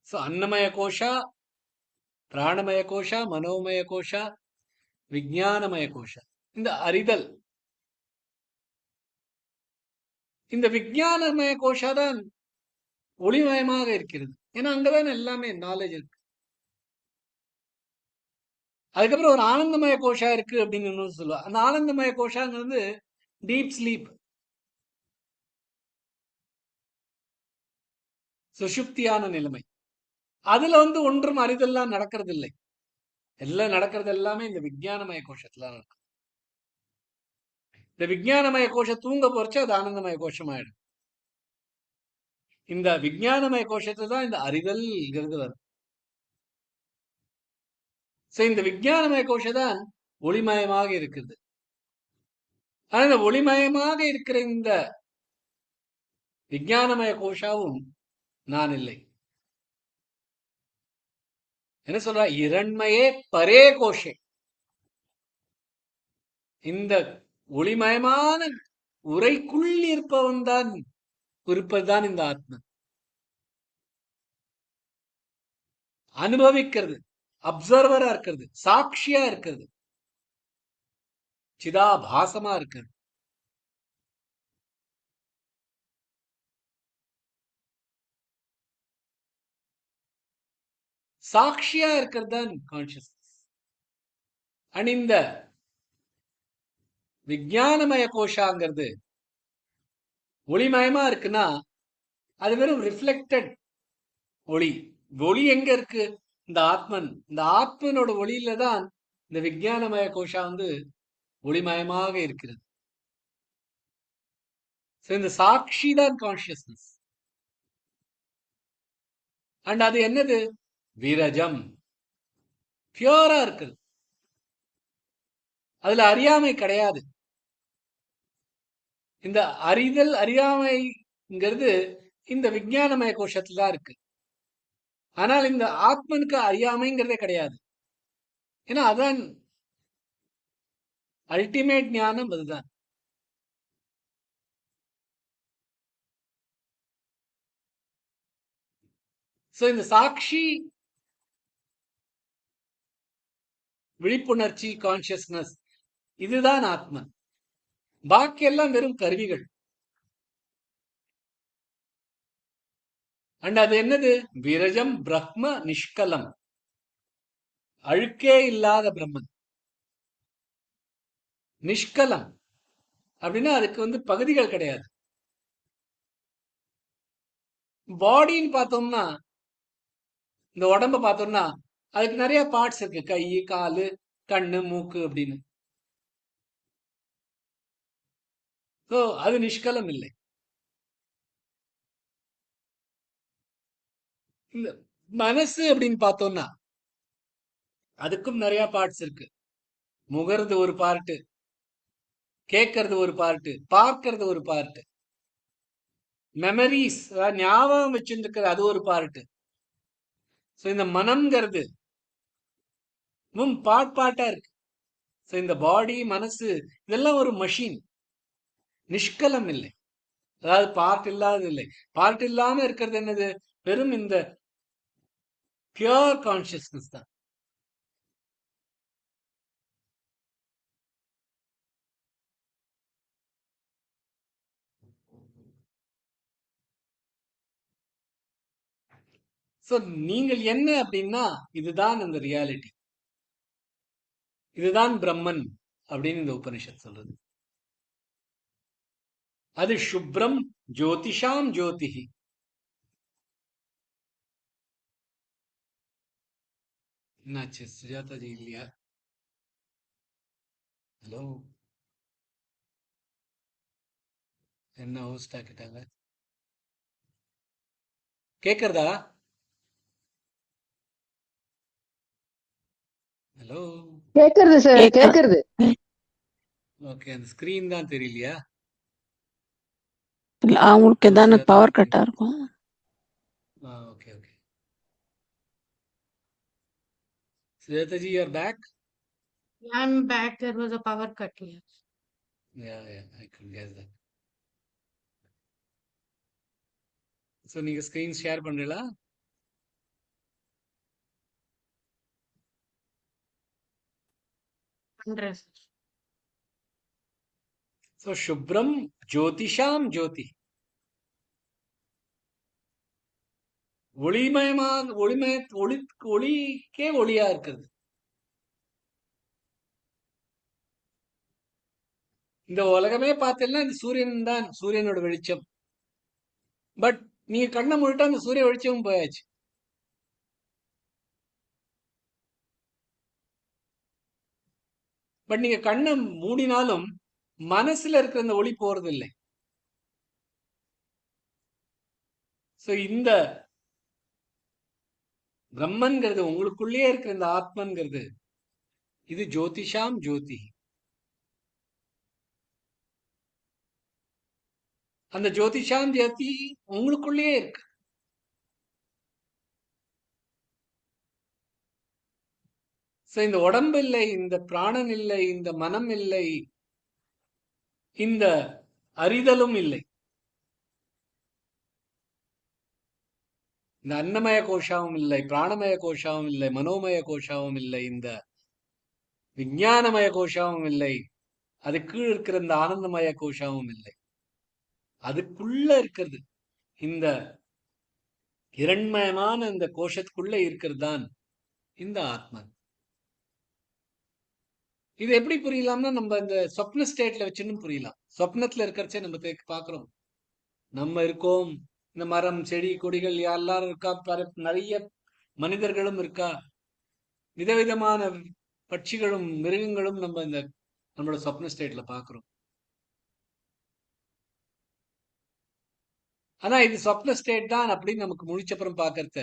சோ அன்னமய கோஷா, பிராணமய கோஷா, மனோமய கோஷா, விஞ்ஞானமய கோஷா. இந்த அறிதல், இந்த விஞ்ஞானமய கோஷா தான் ஒளிமயமாக இருக்கிறது. ஏன்னா அங்கதான் எல்லாமே நாலேஜ் இருக்கு. அதுக்கப்புறம் ஒரு ஆனந்தமய கோஷா இருக்கு அப்படின்னு சொல்லுவா. அந்த ஆனந்தமய கோஷாங்கிறது டீப் ஸ்லீப், சுஷுப்தியான நிலைமை. அதுல ஒன்றும் அறிதெல்லாம் நடக்கிறது இல்லை. எல்லாம் நடக்கிறது எல்லாமே இந்த விஞ்ஞானமய கோஷத்துல நடக்கும். இந்த விஞ்ஞானமய கோஷம் தூங்க போறச்சு அது ஆனந்தமய கோஷம் ஆயிடும். இந்த விஞ்ஞானமய கோஷத்துல தான் இந்த அறிதல்ங்கிறது வரும். இந்த விஞ்ஞானமய கோஷம் தான் ஒளிமயமாக இருக்குது. ஆனா இந்த ஒளிமயமாக இருக்கிற இந்த விஞ்ஞானமய கோஷாவும் நான் இல்லை. என்ன சொல்ற? இரண்மையே பரே கோஷே. இந்த ஒளிமயமான உரைக்குள் இருப்பவன் தான், இருப்பதுதான் இந்த ஆத்மன். அனுபவிக்கிறது, அப்சர்வரா இருக்கிறது, சாட்சியா இருக்கிறது, சிதாபாசமா இருக்கிறது. சாட்சியா இருக்கிறது தான் கான்சியஸ்னஸ். அண்ட் இந்த விஞ்ஞானமய கோஷாங்கிறது ஒளிமயமா இருக்குன்னா அது வெறும் ரிஃப்ளெக்டட் ஒளி. ஒளி எங்க இருக்கு? இந்த ஆத்மன். இந்த ஆத்மனோட ஒளியில தான் இந்த விஞ்ஞானமய கோஷா ஒளிமயமாக இருக்கிறது. இந்த சாட்சி தான் கான்சியஸ்னஸ். அண்ட் அது என்னது? விரஜம், பியூரா இருக்குது. அதுல அறியாமை கிடையாது. இந்த அறிதல் அறியாமைங்கிறது இந்த விஞ்ஞானமய கோஷத்துல தான் இருக்கு. ஆனால் இந்த ஆத்மனுக்கு அறியாமைங்கிறதே கிடையாது. ஏன்னா அதான் அல்டிமேட் ஞானம், அதுதான். சோ இந்த சாட்சி விழிப்புணர்ச்சி, கான்சியஸ்னஸ், இதுதான் ஆத்மன். பாக்கி எல்லாம் வெறும் கருவிகள். அண்ட் அது என்னது? விரஜம் பிரம்ம நிஷ்கலம், அழுக்கே இல்லாத பிரம்மன். நிஷ்கலம் அப்படின்னா அதுக்கு பகுதிகள் கிடையாது. பாடின்னு பார்த்தோம்னா, இந்த உடம்ப பார்த்தோம்னா அதுக்கு நிறைய பார்ட்ஸ் இருக்கு. கை, காலு, கண்ணு, மூக்கு அப்படின்னு. சோ அது நிஷ்கலம் இல்லை. இந்த மனசு அப்படின்னு பார்த்தோம்னா அதுக்கும் நிறைய பார்ட்ஸ் இருக்கு. முகர்றது ஒரு பார்ட்டு, கேட்கறது ஒரு பார்ட்டு, பார்க்கறது ஒரு பார்ட்டு, மெமரிஸ் ஞாபகம் வச்சிருக்கிறது அது ஒரு பார்ட்டு. சோ இந்த மனம்ங்கிறது பார்ட்டா இருக்கு. சோ இந்த பாடி, மனசு இதெல்லாம் ஒரு மஷின், நிஷ்கலம் இல்லை. அதாவது பார்ட் இல்லாதது இல்லை. பார்ட் இல்லாம இருக்கிறது என்னது? வெறும் இந்த பியூர் கான்சியஸ்னஸ் தான். சோ நீங்கள் என்ன அப்படின்னா இதுதான் அந்த ரியாலிட்டி, இதுதான் பிரம்மன் அப்படின்னு இந்த உபனிஷத் சொல்றது. அது சுப்ரம் ஜோதிஷாம் ஜோதிஹி. என்னாச்சு, சுஜாதா ஜி இல்லையா? ஹலோ, என்ன ஹோஸ்ட் ஆக்கிட்டாங்க? கேக்குறதா? ஹலோ, கேக்குறது சார், கேக்குது. கேக்குறது. ஓகே. அந்த ஸ்கிரீன் தான் தெரியலையா? இல்ல, அவங்களுக்கு ஏதான சுஜாதா பவர் ஜி. கட்டா இருக்கும். Okay okay. Sujata ji, you're back? I'm back. There was a power cut here. Yeah, I could guess that. So நீங்க ஸ்கிரீன் ஷேர் பண்றீங்களா? Undress. So Shubram Jyotisham Jyoti. ஒளிமயமாக ஒளிக்கே ஒளியா இருக்கிறது. இந்த உலகமே பார்த்தீங்கன்னா இந்த சூரியன் தான், சூரியனோட வெளிச்சம். பட் நீங்க கண்ணை மூடிட்டா அந்த சூரிய வெளிச்சமும் போயாச்சு. பட் நீங்க கண்ணை மூடினாலும் மனசுல இருக்கிற அந்த ஒளி போறது இல்லை. சோ இந்த பிரம்மன்கிறது, உங்களுக்குள்ளேயே இருக்கிற இந்த ஆத்மன்கிறது, இது ஜோதிஷாம் ஜோதி. அந்த ஜோதிஷாம் ஜோதி உங்களுக்குள்ளேயே இருக்கு. சோ இந்த உடம்பு இல்லை, இந்த பிராணன் இல்லை, இந்த மனம் இல்லை, இந்த அறிதலும் இல்லை, இந்த அன்னமய கோஷாவும் இல்லை, பிராணமய கோஷாவும் இல்லை, மனோமய கோஷாவும் இல்லை, இந்த விஞ்ஞானமய கோஷாவும் இல்லை, அது கீழ் இருக்கிற இந்த ஆனந்தமய கோஷாவும் இல்லை. அதுக்குள்ள இருக்கிறது இந்த இரண்மயமான இந்த கோஷத்துக்குள்ள இருக்கிறது தான் இந்த ஆத்மன். இது எப்படி புரியலாம்னா, நம்ம இந்த சொப்ன ஸ்டேட்ல வச்சுன்னு புரியலாம். சொப்னத்துல இருக்கிறச்சே நம்ம பாக்குறோம், நம்ம இருக்கோம், இந்த மரம், செடி, கொடிகள் எல்லாரும் இருக்கா, நிறைய மனிதர்களும் இருக்கா, விதவிதமான பட்சிகளும் மிருகங்களும் நம்ம இந்த நம்மளோட சொப்ன ஸ்டேட்ல பாக்குறோம். ஆனா இது சொப்ன ஸ்டேட் தான் அப்படின்னு நமக்கு முழிச்சப்புறம் பாக்கறத,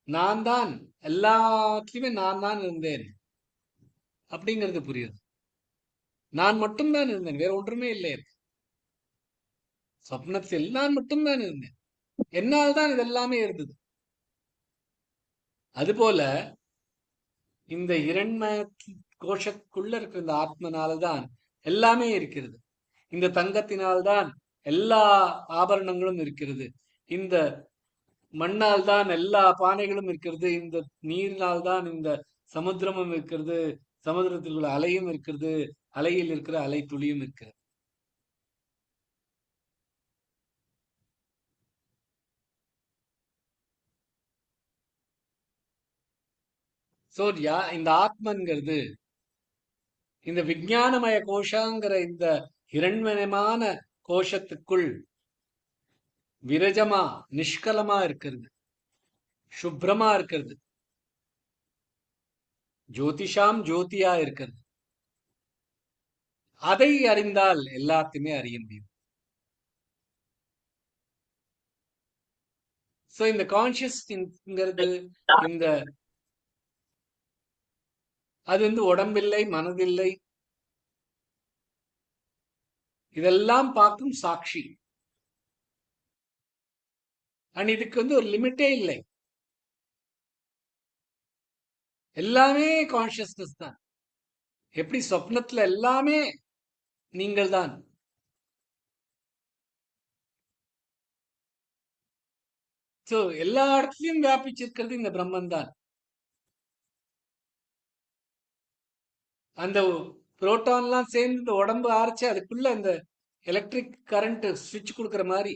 நான் தான் எல்லாத்துலயுமே நான் தான் இருந்தேன் அப்படிங்கிறது புரியுது. நான் மட்டும்தான் இருந்தேன், வேற ஒன்றுமே இல்லை. சொப்னத்தில் நான் மட்டும்தான் இருந்தேன், என்னால் தான் இது எல்லாமே இருந்தது. அதுபோல இந்த இரண்மய கோஷத்துக்குள்ள இருக்கிற இந்த ஆத்மனால்தான் எல்லாமே இருக்கிறது. இந்த தங்கத்தினால்தான் எல்லா ஆபரணங்களும் இருக்கிறது. இந்த மண்ணால் தான் எல்லா பானைகளும் இருக்கிறது. இந்த நீரினால் தான் இந்த சமுத்திரமும் இருக்கிறது. சமுத்திரத்தில் உள்ள அலையும் இருக்கிறது. அலையில் இருக்கிற அலை துளியும் இருக்கிறது. சோ இந்த ஆத்மன்கிறது இந்த விஞ்ஞானமய கோஷங்கிற இந்த இரண்மயமான கோஷத்துக்குள் விரஜமா நிஷ்கலமா இருக்கிறது, சுப்ரமா இருக்கிறது, ஜோதிஷாம் ஜோதியா இருக்கிறது. அதை அறிந்தால் எல்லாத்தையுமே அறிய முடியும். சோ இந்த கான்சியஸ்ங்கிறது இந்த அது உடம்பில்லை, மனதில்லை, இதெல்லாம் பார்க்கும் சாட்சி. அண்ட் இதுக்கு ஒரு லிமிட்டே இல்லை. எல்லாமே கான்சியஸ்னஸ் தான். எப்படி சொப்னத்துல எல்லாமே நீங்கள் தான். சோ எல்லா இடத்துலயும் வியாபிச்சிருக்கிறது இந்த பிரம்மன் தான். அந்த புரோட்டான்லாம் சேர்ந்து இந்த உடம்பு ஆரச்சு அதுக்குள்ள இந்த எலக்ட்ரிக் கரண்ட் சுவிட்ச் கொடுக்குற மாதிரி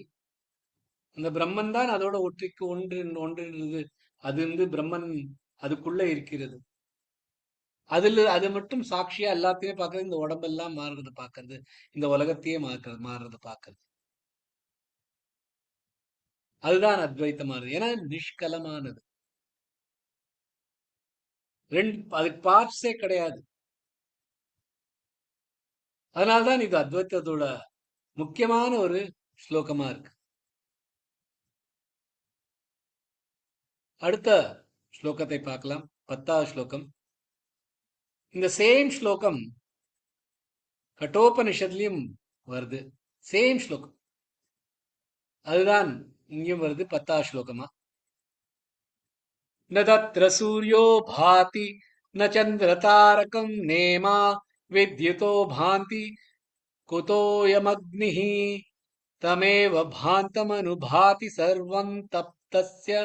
அந்த பிரம்மன் தான் அதோட ஒன்றிக்கு ஒன்றிருந்தது. அது பிரம்மன் அதுக்குள்ள இருக்கிறது. அது மட்டும் சாட்சியா எல்லாத்தையும் பார்க்கறது, இந்த உடம்பெல்லாம் மாறுறது பார்க்கறது, இந்த உலகத்தையே மாறுறது பார்க்கறது. அதுதான் அத்வைத்தமானது. ஏன்னா நிஷ்கலமானது. அதுக்கு பார்ட்ஸே கிடையாது. அதனால்தான் இது அத்வைத்தத்தோட முக்கியமான ஒரு ஸ்லோகமா இருக்கு. அடுத்த ஸ்லோகத்தை பார்க்கலாம். 10வது ஸ்லோகம். இந்த சேம் ஸ்லோகம் கட்டோபனிஷத்லயும் வருது. சேம் ஸ்லோகம் அதுதான் இங்கேயும் வருது. 10வது ஸ்லோகமா. ந தத்ர சூர்யோ பாதி ந சந்திர தாரகம் நேமா வித்யுதோ பாந்தி குதோயமக்னிஹி தமேவ பாந்தமனுபாதி சர்வம் தப்தஸ்ய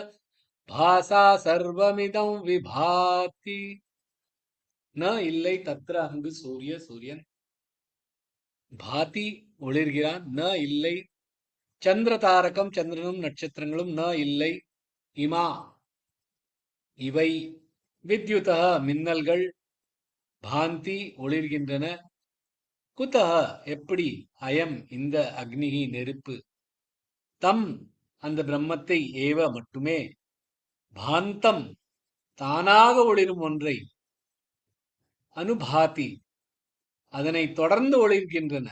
பாசா சர்வமிதம் விபாதி. ந இல்லை தத்ர அங்கு சூரியன் பாதி ஒளிர்கிறான். ந இல்லை சந்திர தாரகம் சந்திரனும் நட்சத்திரங்களும். ந இல்லை இமா இவை வித்யுத மின்னல்கள் பாந்தி ஒளிர்கின்றன. குதஹ எப்படி அயம் இந்த அக்னிஹி நெருப்பு தம் அந்த பிரம்மத்தை ஏவ மட்டுமே பாந்தம் தானாக ஒளிரும் ஒன்றை அனுபாதி அதனை தொடர்ந்து ஒளிர்கின்றன.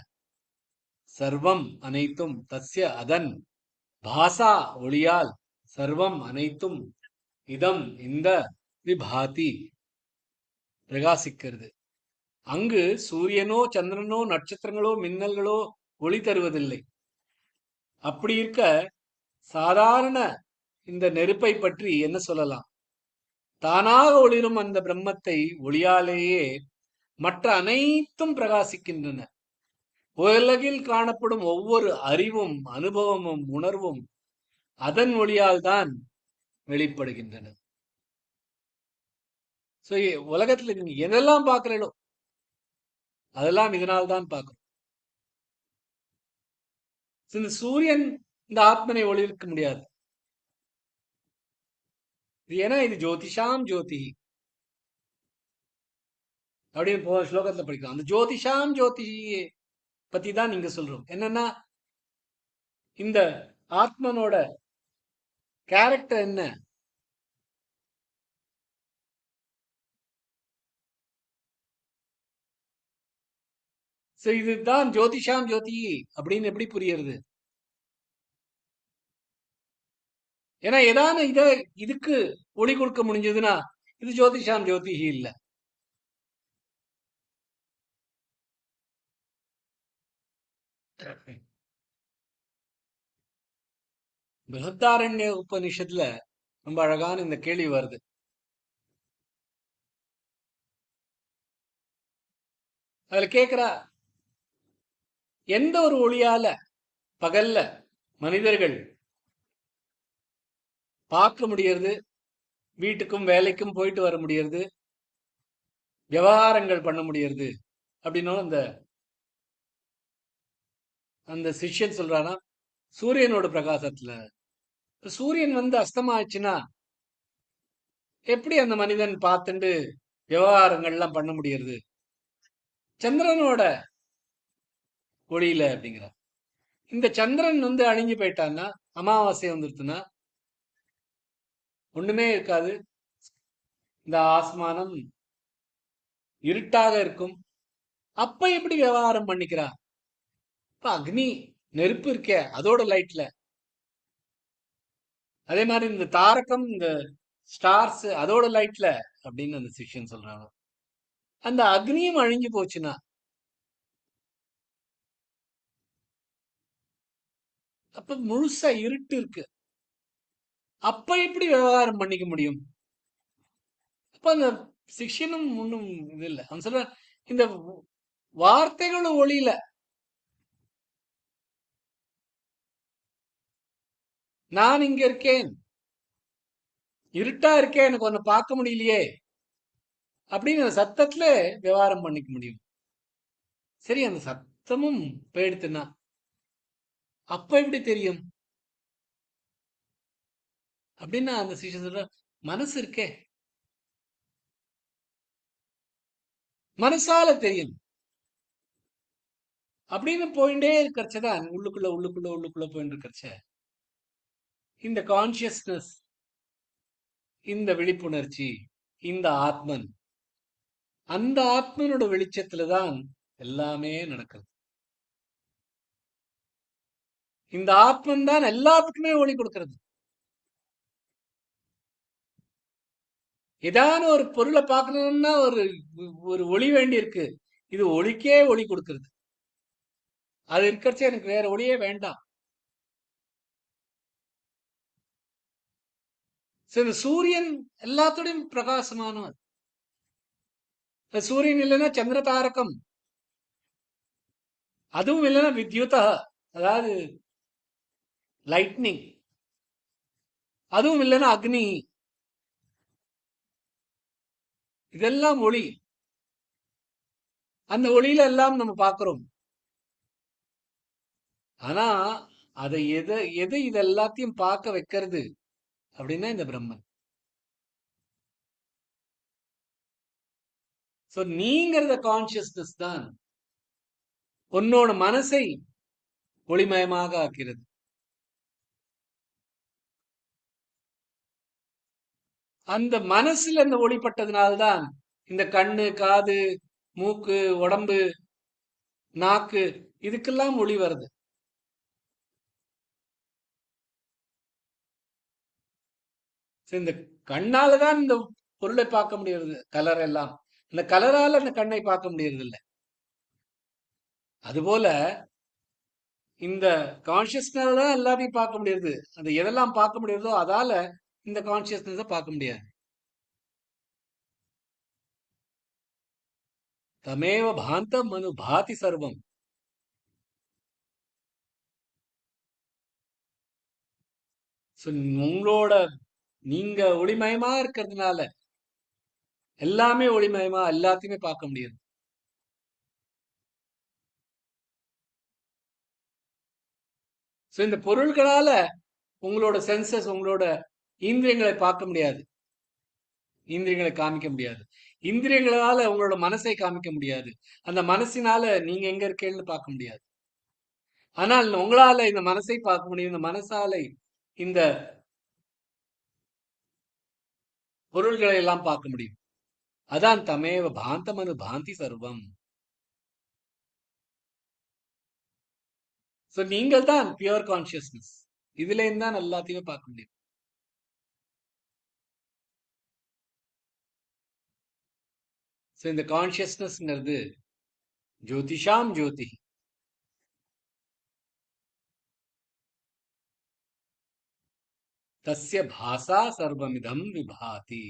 சர்வம் அனைத்தும் தஸ்ய அதன் பாசா ஒளியால் சர்வம் அனைத்தும் இதம் இந்த விபாதி பிரகாசிக்கிறது. அங்கு சூரியனோ சந்திரனோ நட்சத்திரங்களோ மின்னல்களோ ஒளி தருவதில்லை. அப்படி இருக்க சாதாரண இந்த நெருப்பை பற்றி என்ன சொல்லலாம்? தானாக ஒளிரும் அந்த பிரம்மத்தை ஒளியாலேயே மற்ற அனைத்தும் பிரகாசிக்கின்றன. உலகில் காணப்படும் ஒவ்வொரு அறிவும் அனுபவமும் உணர்வும் அதன் ஒளியால் தான் வெளிப்படுகின்றன. உலகத்துல நீங்க எதெல்லாம் பார்க்கிறீங்களோ அதெல்லாம் இதனால் தான் பார்க்கிறோம். இந்த சூரியன் இந்த ஆத்மனை ஒளிர்க்க முடியாது. ஏன்னா இது ஜோதிஷாம் ஜோதி அப்படின்னு ஸ்லோகத்துல படிக்கலாம். அந்த ஜோதிஷாம் ஜோதியை பத்தி தான் நீங்க சொல்றோம். என்னன்னா இந்த ஆத்மனோட கேரக்டர் என்ன? இதுதான் ஜோதிஷாம் ஜோதி அப்படின்னு எப்படி புரியுறது? ஏன்னா ஏதான இதுக்கு ஒளி கொடுக்க முடிஞ்சதுன்னா இது ஜோதிஷாம் ஜோதிஹி இல்ல. பிருஹதாரண்ய உபனிஷத்துல ரொம்ப அழகான இந்த கேள்வி வருது. அதுல கேக்குறா, எந்த ஒரு ஒளியால பகல்ல மனிதர்கள் பார்க்க முடியறது, வீட்டுக்கும் வேலைக்கும் போயிட்டு வர முடியறது, விவகாரங்கள் பண்ண முடியறது அப்படின்னும் அந்த அந்த சிஷ்யன் சொல்றானா, சூரியனோட பிரகாசத்துல. சூரியன் வந்து அஸ்தமாச்சுன்னா எப்படி அந்த மனிதன் பார்த்துண்டு விவகாரங்கள்லாம் பண்ண முடியறது? சந்திரனோட ஒளியில அப்படிங்கிற. இந்த சந்திரன் வந்து அழிஞ்சு போயிட்டான்னா, அமாவாசை வந்துருச்சுன்னா ஒண்ணுமே இருக்காது. இந்த ஆஸ்மானம் இருட்டாக இருக்கும். அப்ப எப்படி விவகாரம் பண்ணிக்கிறா? இப்ப அக்னி நெருப்பு இருக்கே அதோட லைட்ல, அதே மாதிரி இந்த தாரகம், இந்த ஸ்டார்ஸ் அதோட லைட்ல அப்படின்னு அந்த சிஷ்யன் சொல்றாங்க. அந்த அக்னியும் அழிஞ்சு போச்சுன்னா அப்ப முழுசா இருட்டு இருக்கு. அப்ப எப்படி விவகாரம் பண்ணிக்க முடியும்? அப்ப அந்த சிஷ்யனும் ஒன்னும் இது இல்லை. அவன் சொல்ற இந்த வார்த்தைகளும் ஒளியில நான் இங்க இருக்கேன், இருட்டா இருக்கேன், எனக்கு ஒன்னு பார்க்க முடியலையே அப்படின்னு அந்த சத்தத்துல விவகாரம் பண்ணிக்க முடியும். சரி, அந்த சத்தமும் போயிடுத்துன்னா அப்ப எப்படி தெரியும் அப்படின்னா அந்த சிஷ்யன் சொல்ற, மனசு இருக்கே, மனசால தெரியும் அப்படின்னு போயிட்டே இருக்கிறச்சதான் உள்ளுக்குள்ள உள்ளுக்குள்ள உள்ளுக்குள்ள போயிட்டு இருக்கிறச்ச இந்த கான்சியஸ்னஸ், இந்த விழிப்புணர்ச்சி, இந்த ஆத்மன், அந்த ஆத்மனோட வெளிச்சத்துலதான் எல்லாமே நடக்குது. இந்த ஆத்மன் தான் எல்லாத்துக்குமே ஒளி கொடுக்கிறது. ஏதான ஒரு பொருளை பார்க்கணும்னா ஒரு ஒரு ஒளி வேண்டி இருக்கு. இது ஒளிக்கே ஒளி கொடுக்கிறது. அது இருக்கிறச்ச எனக்கு வேற ஒளியே வேண்டாம். இந்த சூரியன் எல்லாத்தோடையும் பிரகாசமானவர். சூரியன் இல்லைன்னா சந்திர தாரகம், அதுவும் இல்லைன்னா வித்யுதா, அதாவது லைட்னிங், அதுவும் இல்லைன்னா அக்னி. இதெல்லாம் ஒளி. அந்த ஒளியில எல்லாம் நம்ம பார்க்கிறோம். ஆனா அதை எது இது எல்லாத்தையும் பார்க்க வைக்கிறது அப்படின்னா இந்த பிரம்மன். சோ நீங்கிறத கான்சியஸ்னஸ் தான் உன்னோட மனசை ஒளிமயமாக ஆக்கிறது. அந்த மனசுல இந்த ஒளிப்பட்டதுனால்தான் இந்த கண்ணு, காது, மூக்கு, உடம்பு, நாக்கு இதுக்கெல்லாம் ஒளி வருது. இந்த கண்ணாலதான் இந்த பொருளை பார்க்க முடியறது, கலர் எல்லாம். இந்த கலரால அந்த கண்ணை பார்க்க முடியறது இல்லை. அதுபோல இந்த கான்சியஸ்னால தான் எல்லாத்தையும் பார்க்க முடியுது. அது எதெல்லாம் பார்க்க முடியுதோ அதால இந்த கான்சியஸ்னஸ பார்க்க முடியாது. தமேவ பாந்தம் அனுபாதி சர்வம். உங்களோட நீங்க ஒளிமயமா இருக்கிறதுனால எல்லாமே ஒளிமயமா எல்லாத்தையுமே பார்க்க முடியாது. இந்த பொருள்களால உங்களோட சென்சஸ், உங்களோட இந்திரியங்களை பார்க்க முடியாது, இந்திரியங்களை காமிக்க முடியாது. இந்திரியங்களால உங்களோட மனசை காமிக்க முடியாது. அந்த மனசினால நீங்க எங்க இருக்கேன்னு பார்க்க முடியாது. ஆனால் உங்களால இந்த மனசை பார்க்க முடியும். இந்த மனசாலை இந்த பொருள்களை எல்லாம் பார்க்க முடியும். அதான் தமேவ பாந்தமனு பாந்தி சர்வம். நீங்கள் தான் பியூர் கான்சியஸ்னஸ். இதுல இருந்து தான் எல்லாத்தையுமே பார்க்க முடியும். இந்த கான்சியஸ்னஸ்ங்கிறது ஜோதிஷாம் ஜோதி. தஸ்ய பாசா சர்வமிதம் விபாதி.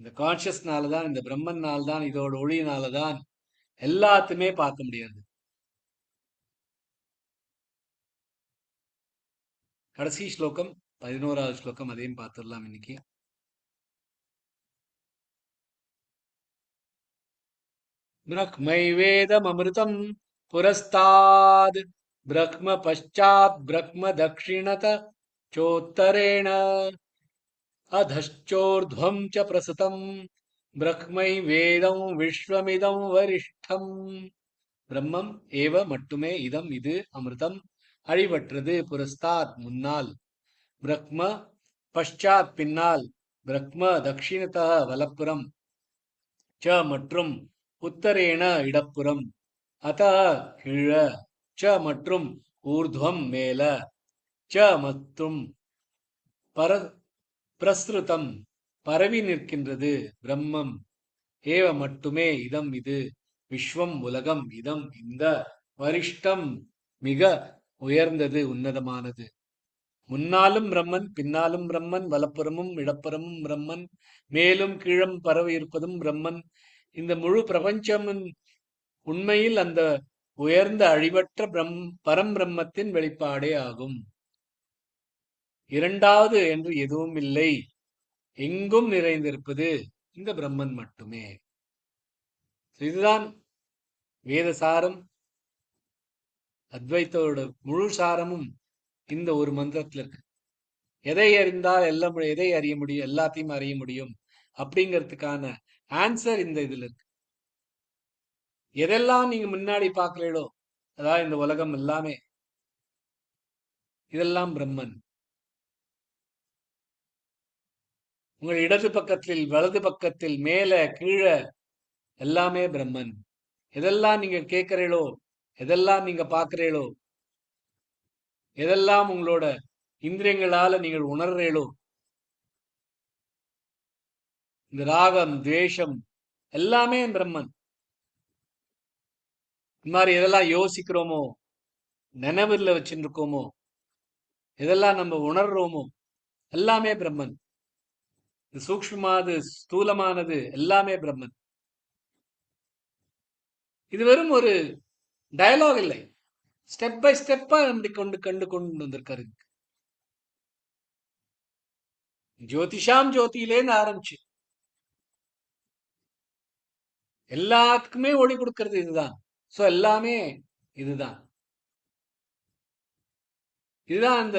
இந்த கான்சியஸ்னால தான், இந்த பிரம்மன்னால தான், இதோட ஒளியினால தான் எல்லாத்தையுமே பார்க்க முடியாது. கடைசி ஸ்லோகம் 11வது ஸ்லோகம், அதையும் பார்த்துடலாம் இன்னைக்கு. ब्रह्मैवेदमृतम् पुरस्ताद् ब्रह्म पश्चात् ब्रह्म दक्षिणत चोत्तरेण अधश्चोर्ध्वं च प्रसृतम् ब्रह्मैवेदं विश्वमिदं वरिष्ठम्. பிரம்மம் ஏவ மட்டுமே, இதம் இது, அமிர்தம் அழிவற்றது, புரஸ்தாத் முன்னால், பிரக்ம பஷ்சாத் பின்னால், பிரக்ம தக்ஷிணத வலப்புறம், ச மற்றும், உத்தரேண இடப்புறம், அத கீழ, ச மற்றும், ஊர்துவம் மேல, ச மற்றும், பிரஸ்ருதம் பரவி நிற்கின்றது, பிரம்மம் ஏவ மட்டுமே, இதம் இது, விஸ்வம் உலகம், இதம் இந்த, வரிஷ்டம் மிக உயர்ந்தது, உன்னதமானது. முன்னாலும் பிரம்மன், பின்னாலும் பிரம்மன், வலப்புறமும் இடப்புறமும் பிரம்மன், மேலும் கீழும் பரவி இருப்பதும் பிரம்மன். இந்த முழு பிரபஞ்சமும் உண்மையில் அந்த உயர்ந்த அழிவற்ற பரம்பிரம்மத்தின் வெளிப்பாடே ஆகும். இரண்டாவது என்று எதுவும் இல்லை. எங்கும் நிறைந்திருப்பது இந்த பிரம்மன் மட்டுமே. இதுதான் வேதசாரம். அத்வைத்தோட முழு சாரமும் இந்த ஒரு மந்திரத்துல இருக்கு. எதை அறிந்தால் எல்லாம், எதை அறிய முடியும், எல்லாத்தையும் அறிய முடியும் அப்படிங்கிறதுக்கான ஆன்சர் இந்த இதுல இருக்கு. எதெல்லாம் நீங்க முன்னாடி பார்க்கலோ, அதாவது இந்த உலகம் எல்லாமே, இதெல்லாம் பிரம்மன். உங்கள் இடது பக்கத்தில், வலது பக்கத்தில், மேல கீழே எல்லாமே பிரம்மன். எதெல்லாம் நீங்க கேட்கிறீங்களோ, எதெல்லாம் நீங்க பார்க்கிறீங்களோ, எதெல்லாம் உங்களோட இந்திரியங்களால நீங்கள் உணர்றீங்களோ, இந்த ராகம் துவேஷம் எல்லாமே பிரம்மன். இந்த மாதிரி எதெல்லாம் யோசிக்கிறோமோ, நினைவுல வச்சுருக்கோமோ, எதெல்லாம் நம்ம உணர்றோமோ எல்லாமே பிரம்மன். சூக்ஷ்மமானது, ஸ்தூலமானது எல்லாமே பிரம்மன். இது வெறும் ஒரு டயலாக் இல்லை, ஸ்டெப் பை ஸ்டெப்பா அப்படி கொண்டு வந்திருக்காரு. ஜோதிஷாம் ஜோதியிலேருந்து ஆரம்பிச்சு எல்லாத்துக்குமே ஒளி கொடுக்கிறது இதுதான். சோ எல்லாமே இதுதான். இதுதான் அந்த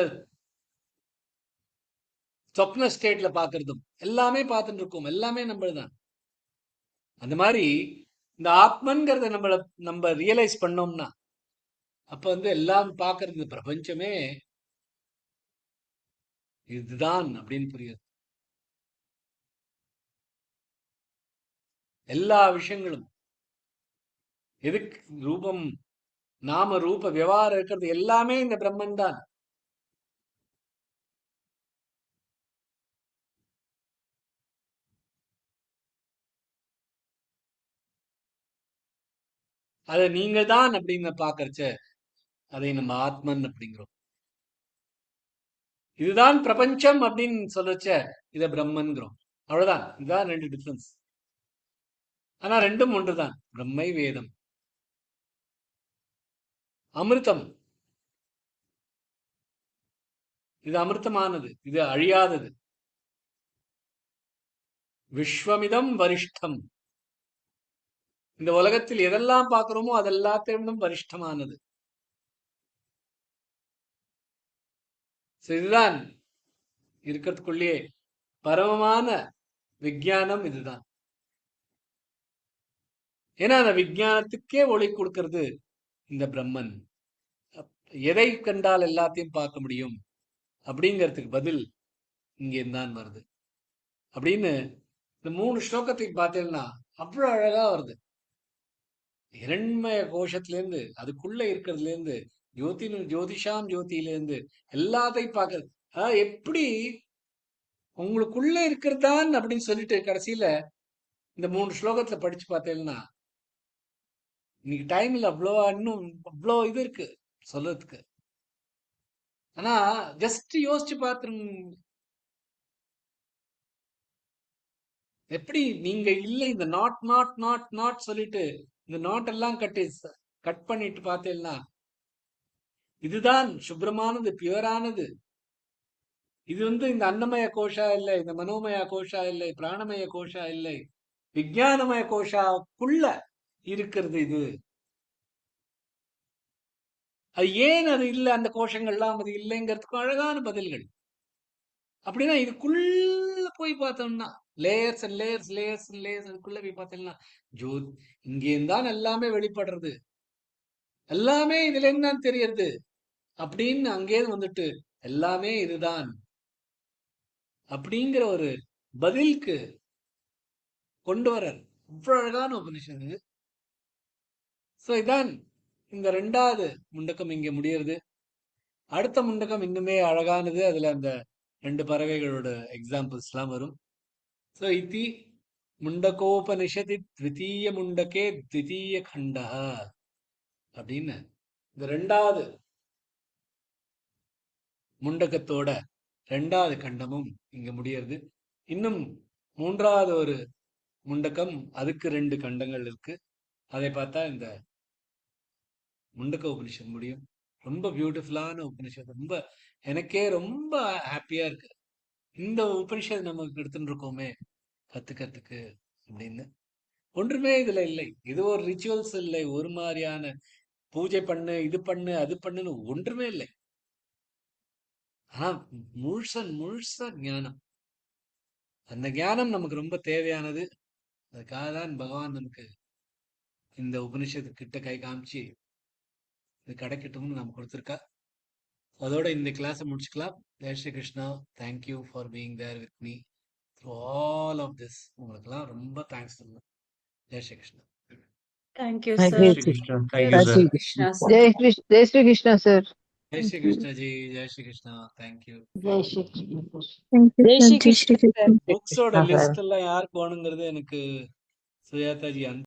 சொப்ன ஸ்டேட்ல பாக்குறதும் எல்லாமே பார்த்துட்டு இருக்கோம், எல்லாமே நம்மளதான். அந்த மாதிரி இந்த ஆத்மன்கிறத நம்ம ரியலைஸ் பண்ணோம்னா, அப்ப வந்து எல்லாம் பார்க்கறது பிரபஞ்சமே இதுதான் அப்படின்னு புரியுது. எல்லா விஷயங்களும் எதுக்கு ரூபம், நாம ரூப விவகாரம் இருக்கிறது எல்லாமே இந்த பிரம்மன் தான். அதை நீங்க தான் அப்படின்னு பாக்கறச்ச அதை நம்ம ஆத்மன் அப்படிங்கிறோம். இதுதான் பிரபஞ்சம் அப்படின்னு சொல்லச்ச இத பிரம்மன்கிறோம். அவ்வளவுதான். இதுதான் ரெண்டு டிஃபரன்ஸ். ஆனா ரெண்டும் ஒன்றுதான். பிரம்மை வேதம். அமிர்தம், இது அமிர்தமானது, இது அழியாதது. விஸ்வமிதம் வரிஷ்டம், இந்த உலகத்தில் எதெல்லாம் பார்க்கிறோமோ அதெல்லாத்தையும் வரிஷ்டமானது. இதுதான் இருக்கிறதுக்குள்ளேயே பரமமான விஞ்ஞானம் இதுதான். ஏன்னா அந்த விஞ்ஞானத்துக்கே ஒளி கொடுக்கிறது இந்த பிரம்மன். எதை கண்டால் எல்லாத்தையும் பார்க்க முடியும் அப்படிங்கிறதுக்கு பதில் இங்கே தான் வருது. அப்படின்னு இந்த 3 ஸ்லோகத்தை பார்த்தீங்கன்னா அவ்வளவு அழகா வருது. இரண்மய கோஷத்திலேருந்து, அதுக்குள்ள இருக்கிறதுல இருந்து, ஜோதிஷாம் ஜோதியிலேருந்து எல்லாத்தையும் பார்க்கறது. எப்படி உங்களுக்குள்ள இருக்கிறதான் அப்படின்னு சொல்லிட்டு கடைசியில இந்த 3 ஸ்லோகத்துல படிச்சு பார்த்தேன்னா, இன்னைக்கு டைம்ல இன்னும் அவ்வளோ இது இருக்கு சொல்றதுக்கு. ஆனா ஜஸ்ட் யோசிச்சு பார்த்து, எப்படி நீங்க இல்ல இந்த நாட் நாட் நாட் நாட் சொல்லிட்டு இந்த நாட் எல்லாம் கட் பண்ணிட்டு பார்த்தேன்னா இதுதான் சுப்ரமானது, பியூரானது. இது இந்த அன்னமய கோஷா இல்லை, இந்த மனோமய கோஷா இல்லை, பிராணமய கோஷா இல்லை, விஞ்ஞானமய கோஷாக்குள்ள இருக்கிறது இது. அது ஏன் அது இல்லை, அந்த கோஷங்கள்லாம் அது இல்லைங்கிறதுக்கு அழகான பதில்கள். அப்படின்னா இதுக்குள்ள போய் பார்த்தோம்னா layers and layers layers and layers அதுக்குள்ள போய் பார்த்தோம்னா ஜோத் இங்கேந்தான் எல்லாமே வெளிப்படுறது, எல்லாமே இதுல என்னன்னு தெரியறது அப்படின்னு அங்கே வந்துட்டு எல்லாமே இதுதான் அப்படிங்கிற ஒரு பதிலுக்கு கொண்டு வர அவ்வளவு அழகான உபநிஷம் இது. சோ இதான் இந்த 2வது முண்டக்கம் இங்க முடியறது. அடுத்த முண்டக்கம் இன்னுமே அழகானது. அதுல அந்த 2 பறவைகளோட எக்ஸாம்பிள்ஸ் எல்லாம் வரும். சோ இத்தி முண்டகோபனிஷதி த்விதீய முண்டகே த்விதீய கண்டா அப்படின்னு இந்த 2வது முண்டகத்தோட 2வது கண்டமும் இங்க முடியறது. இன்னும் 3வது ஒரு முண்டக்கம், அதுக்கு 2 கண்டங்கள் இருக்கு. அதை பார்த்தா இந்த முண்டக்க உபனிஷத் முடியும். ரொம்ப பியூட்டிஃபுல்லான உபனிஷத். ரொம்ப எனக்கே ரொம்ப ஹாப்பியா இருக்கு. இந்த உபனிஷத் நமக்கு எடுத்துட்டு இருக்கோமே கத்துக்கிறதுக்கு அப்படின்னு. ஒன்றுமே இதுல இல்லை. இது ஒரு ரிச்சுவல்ஸ் இல்லை, ஒரு மாதிரியான பூஜை பண்ணு, இது பண்ணு, அது பண்ணுன்னு ஒன்றுமே இல்லை. ஆனா முழுச ஞானம். அந்த ஞானம் நமக்கு ரொம்ப தேவையானது. அதுக்காக தான் பகவான் நமக்கு இந்த உபனிஷத்து கிட்ட கை காமிச்சு இது கிடைக்கட்டும்னு நம்ம கொடுத்துருக்கா. அதோட இந்த கிளாஸை முடிச்சுக்கலாம். Jai Shri Krishna. Thank you for being there with me through all of this. உங்களுக்குலாம் ரொம்ப தேங்க்ஸ் சொல்லணும். Jai Shri Krishna. Thank you, Hare sir. Krishna. Thank you, sir. Krishna, sir. Jai Shri Krishna, sir. Jai Shri Krishna ji. Jai Shri Krishna. Thank you. Jai Shri Krishna. Thank you, Jai sir. Shri Jai Shri Krishna, sir. Krishna. புக்ஸோட Krishna, sir. List எல்லாம் யாருக்கு வேணுங்கிறது எனக்கு சுஜாதா ஜி